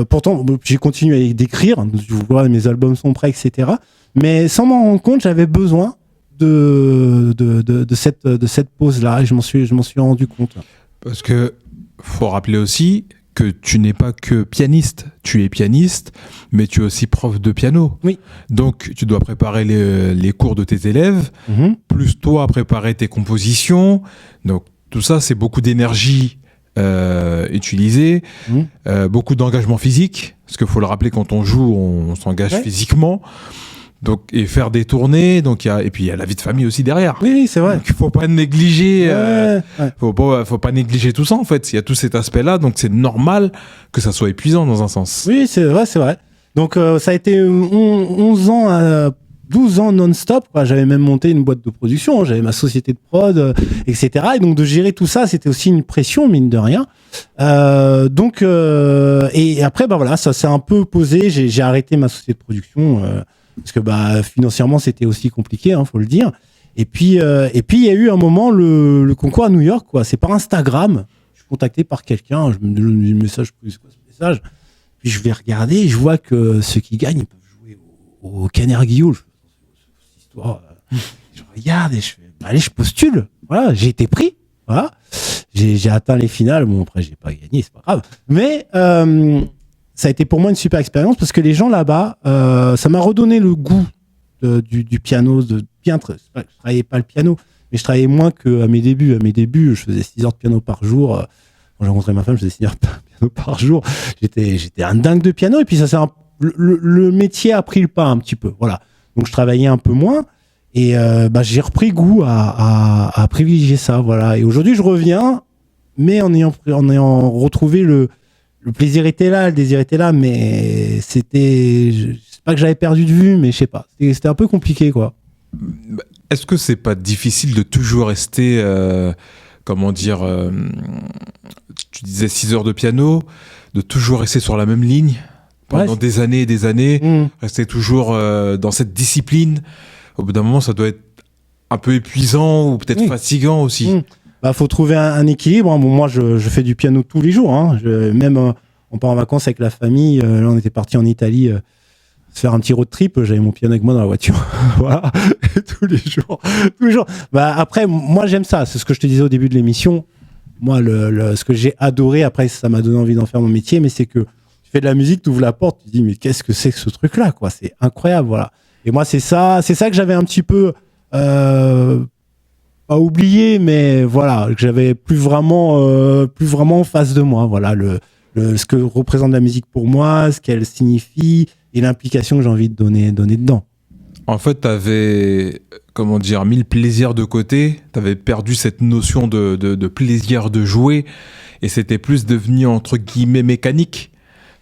Pourtant, j'ai continué d'écrire. Je vois, mes albums sont prêts, etc. Mais sans m'en rendre compte, j'avais besoin de cette pause-là. Et je m'en suis rendu compte. Parce que faut rappeler aussi que tu n'es pas que pianiste, tu es pianiste, mais tu es aussi prof de piano. Oui. Donc, tu dois préparer les cours de tes élèves, plus toi préparer tes compositions. Donc, tout ça, c'est beaucoup d'énergie utilisée, beaucoup d'engagement physique, parce qu'il faut le rappeler, quand on joue, on s'engage physiquement. Donc, et faire des tournées, et puis il y a la vie de famille aussi derrière. Oui, c'est vrai. Donc, il faut pas négliger, faut pas négliger tout ça en fait. Il y a tout cet aspect-là, donc c'est normal que ça soit épuisant dans un sens. Oui, c'est vrai. Donc ça a été 11 ans, 12 ans non-stop. J'avais même monté une boîte de production, j'avais ma société de prod, etc. Et donc de gérer tout ça, c'était aussi une pression, mine de rien. Et après, voilà, ça s'est un peu posé. J'ai arrêté ma société de production. Parce que financièrement c'était aussi compliqué, faut le dire. Et puis il y a eu un moment le concours à New York, quoi. C'est par Instagram. Je suis contacté par quelqu'un, je me donne un message, c'est quoi ce message ? Puis je vais regarder et je vois que ceux qui gagnent ils peuvent jouer au Carnegie Hall. Cette histoire. Je regarde et je fais, allez, je postule. Voilà, j'ai été pris. Voilà, j'ai atteint les finales. Bon, après j'ai pas gagné, c'est pas grave. Mais ça a été pour moi une super expérience parce que les gens là-bas, ça m'a redonné le goût du piano, de bien. Je travaillais pas le piano, mais je travaillais moins qu'à mes débuts. À mes débuts, je faisais 6 heures de piano par jour. Quand j'ai rencontré ma femme, je faisais 6 heures de piano par jour. J'étais un dingue de piano et puis le métier a pris le pas un petit peu. Voilà. Donc je travaillais un peu moins et j'ai repris goût à privilégier ça. Voilà. Et aujourd'hui, je reviens, mais en ayant retrouvé le plaisir était là, le désir était là, mais c'est pas que j'avais perdu de vue, mais je sais pas. C'était un peu compliqué, quoi. Est-ce que c'est pas difficile de toujours rester, tu disais 6 heures de piano, de toujours rester sur la même ligne pendant des années et des années, rester toujours dans cette discipline? Au bout d'un moment, ça doit être un peu épuisant ou peut-être fatigant aussi. Faut trouver un équilibre. Bon, moi, je fais du piano tous les jours. Même on part en vacances avec la famille. Là, on était parti en Italie se faire un petit road trip. J'avais mon piano avec moi dans la voiture. Voilà, tous les jours. Après, moi, j'aime ça. C'est ce que je te disais au début de l'émission. Moi, ce que j'ai adoré, après, ça m'a donné envie d'en faire mon métier, mais c'est que tu fais de la musique, tu ouvres la porte, tu te dis, mais qu'est-ce que c'est que ce truc-là, quoi? C'est incroyable, voilà. Et moi, c'est ça que j'avais un petit peu pas oublié, mais voilà, que j'avais plus vraiment en face de moi. Voilà, ce que représente la musique pour moi, ce qu'elle signifie et l'implication que j'ai envie de donner dedans. En fait, t'avais, mis le plaisir de côté, t'avais perdu cette notion de plaisir de jouer, et c'était plus devenu, entre guillemets, mécanique.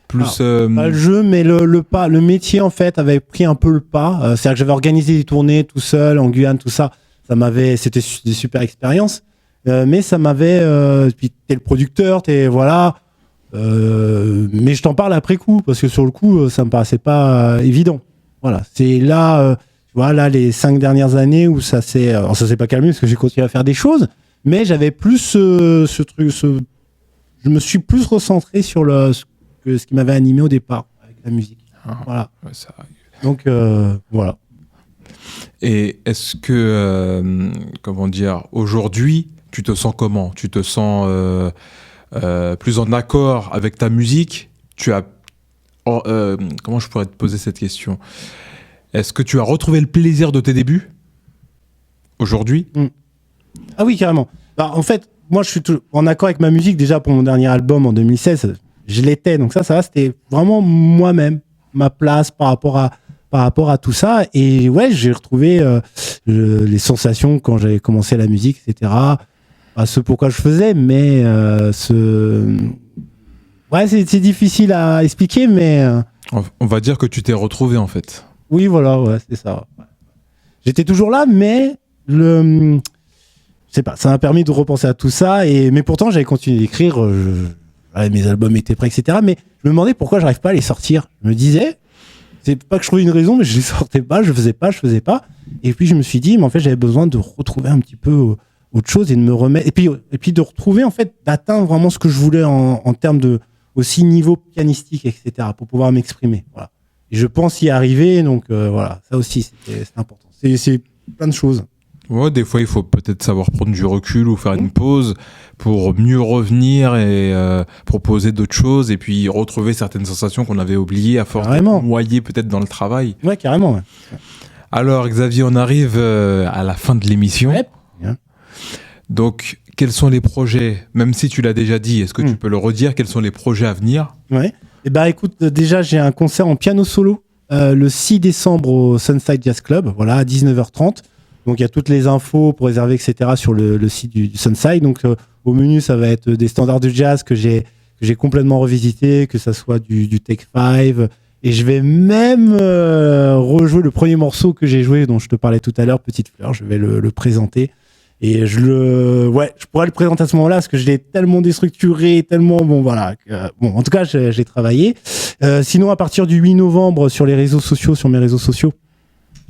Pas le jeu, mais le métier, en fait, avait pris un peu le pas. C'est-à-dire que j'avais organisé des tournées tout seul, en Guyane, tout ça. C'était des super expériences. Mais ça m'avait... puis t'es le producteur, voilà. Mais je t'en parle après coup, parce que sur le coup, ça me paraissait pas évident. Voilà. C'est là, les 5 dernières années où ça s'est pas calmé, parce que j'ai continué à faire des choses. Mais j'avais plus ce truc... Je me suis plus recentré sur ce qui m'avait animé au départ avec la musique. Voilà. Ouais, ça... Donc voilà. Et est-ce que, comment dire, aujourd'hui, tu te sens comment? Tu te sens plus en accord avec ta musique? Comment je pourrais te poser cette question? Est-ce que tu as retrouvé le plaisir de tes débuts aujourd'hui? Ah oui, carrément. Bah, en fait, moi, je suis en accord avec ma musique. Déjà, pour mon dernier album en 2016, je l'étais. Donc ça va, c'était vraiment moi-même, ma place par rapport à tout ça. Et ouais, j'ai retrouvé les sensations quand j'avais commencé la musique, etc. Pas ce pourquoi je faisais, mais ouais, c'est difficile à expliquer, mais... On va dire que tu t'es retrouvé, en fait. Oui, voilà, ouais, c'est ça. J'étais toujours là, mais je sais pas, ça m'a permis de repenser à tout ça. Mais pourtant, j'avais continué d'écrire. Mes albums étaient prêts, etc. Mais je me demandais pourquoi j'arrive pas à les sortir. Je me disais, c'est pas que je trouvais une raison, mais je les sortais pas, je faisais pas. Et puis je me suis dit, mais en fait, j'avais besoin de retrouver un petit peu autre chose et de me remettre. Et puis de retrouver, en fait, d'atteindre vraiment ce que je voulais en termes de aussi niveau pianistique, etc. pour pouvoir m'exprimer. Voilà. Et je pense y arriver, donc voilà, ça aussi, c'est important. C'est plein de choses. Ouais, des fois, il faut peut-être savoir prendre du recul ou faire une pause pour mieux revenir et proposer d'autres choses et puis retrouver certaines sensations qu'on avait oubliées à force de noyer peut-être dans le travail. Ouais, carrément. Ouais. Alors, Xavier, on arrive à la fin de l'émission. Ouais. Bien. Donc, quels sont les projets, même si tu l'as déjà dit, est-ce que tu peux le redire, quels sont les projets à venir? Ouais. Eh ben, écoute, déjà, j'ai un concert en piano solo le 6 décembre au Sunside Jazz Club, voilà, à 19h30. Donc, il y a toutes les infos pour réserver, etc. sur le site du Sunside. Donc, au menu, ça va être des standards de jazz que j'ai complètement revisité, que ça soit du Take 5. Et je vais même rejouer le premier morceau que j'ai joué, dont je te parlais tout à l'heure, Petite Fleur. Je vais le présenter. Et je pourrais le présenter à ce moment-là parce que je l'ai tellement déstructuré, tellement en tout cas, j'ai travaillé. Sinon, à partir du 8 novembre, sur mes réseaux sociaux,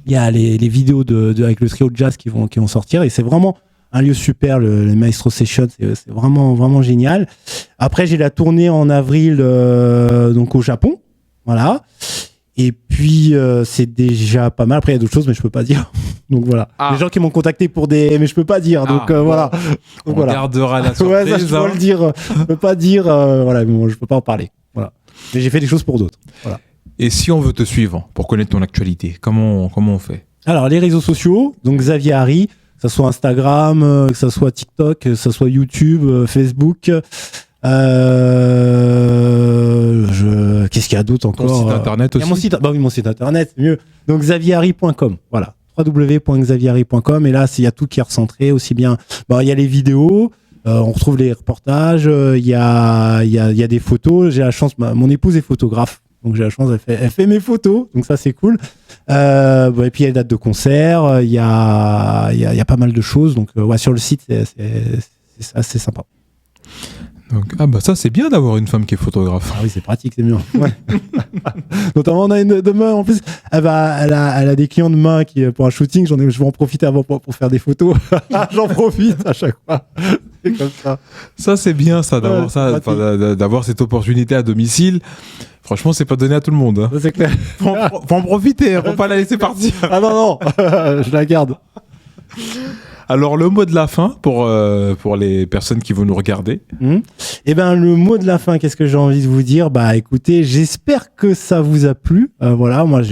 il y a les vidéos avec le trio de jazz qui vont sortir et c'est vraiment un lieu super, le Maestro Session, c'est vraiment, vraiment génial. Après, j'ai la tournée en avril, donc au Japon, voilà. Et puis, c'est déjà pas mal. Après, il y a d'autres choses, mais je peux pas dire. Donc voilà. Les gens qui m'ont contacté mais je peux pas dire. Donc voilà. Donc, on gardera la surprise. Ouais, ça, je peux le dire. Je peux pas dire. Voilà, bon, je peux pas en parler. Voilà. Mais j'ai fait des choses pour d'autres. Voilà. Et si on veut te suivre pour connaître ton actualité, comment on fait? Alors, les réseaux sociaux, donc Xavier Harry, que ça soit Instagram, que ça soit TikTok, que ça soit YouTube, Facebook. Qu'est-ce qu'il y a d'autre encore? Ton site internet aussi. Mon site internet, c'est mieux. Donc xavierharry.com, voilà. www.xavierharry.com et là, il y a tout qui est recentré, aussi bien. Il y a les vidéos, on retrouve les reportages, il y a des photos. J'ai la chance, mon épouse est photographe, donc j'ai la chance, elle fait mes photos, donc ça c'est cool. Et puis il y a les dates de concert, il y a pas mal de choses, donc sur le site c'est assez sympa. Donc, ça c'est bien d'avoir une femme qui est photographe. Ah oui, c'est pratique, c'est mieux. Ouais. Notamment, on a une demain en plus. Elle a des clients demain pour un shooting. Je vais en profiter avant pour faire des photos. J'en profite à chaque fois. C'est comme ça. Ça c'est bien, ça d'avoir cette opportunité à domicile. Franchement, c'est pas donné à tout le monde. Hein. Ça, c'est clair. Faut en profiter, faut pas la laisser partir. Ah non, je la garde. Alors, le mot de la fin pour les personnes qui vont nous regarder. Eh ben, le mot de la fin, qu'est-ce que j'ai envie de vous dire? Écoutez, j'espère que ça vous a plu. Voilà, moi,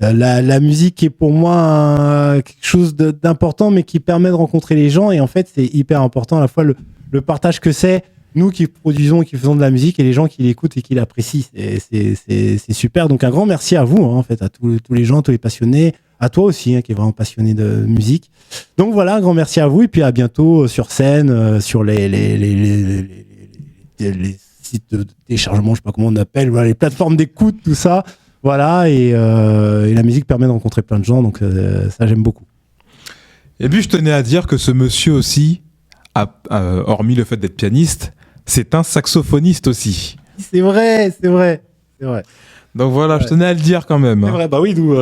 la musique est pour moi quelque chose d'important, mais qui permet de rencontrer les gens. Et en fait, c'est hyper important à la fois le partage que c'est. Nous qui produisons, qui faisons de la musique et les gens qui l'écoutent et qui l'apprécient. C'est super. Donc, un grand merci à vous, en fait, à tous les gens, tous les passionnés. À toi aussi, qui est vraiment passionné de musique. Donc voilà, un grand merci à vous et puis à bientôt sur scène, sur les sites de téléchargement, je sais pas comment on appelle, voilà, les plateformes d'écoute, tout ça. Voilà, et la musique permet de rencontrer plein de gens, donc ça j'aime beaucoup. Et puis je tenais à dire que ce monsieur aussi, hormis le fait d'être pianiste, c'est un saxophoniste aussi. C'est vrai. Donc voilà, je tenais à le dire quand même. C'est vrai, oui, d'où...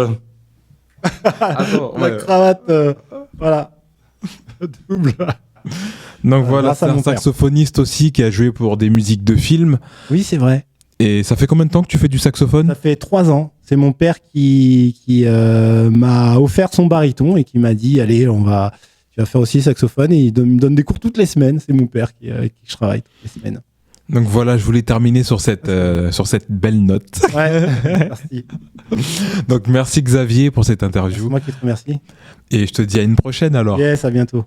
Attends, la cravate, voilà. Double. Donc voilà, c'est un saxophoniste aussi qui a joué pour des musiques de films. Oui, c'est vrai. Et ça fait combien de temps que tu fais du saxophone? Ça fait 3 ans. c'est mon père qui m'a offert son baryton et qui m'a dit allez, tu vas faire aussi saxophone, et me donne des cours toutes les semaines. C'est mon père avec qui je travaille toutes les semaines. Donc voilà, je voulais terminer sur cette belle note. Ouais, merci. Donc merci Xavier pour cette C'est interview. moi qui te remercie. Et je te dis à une prochaine alors. Yes, à bientôt.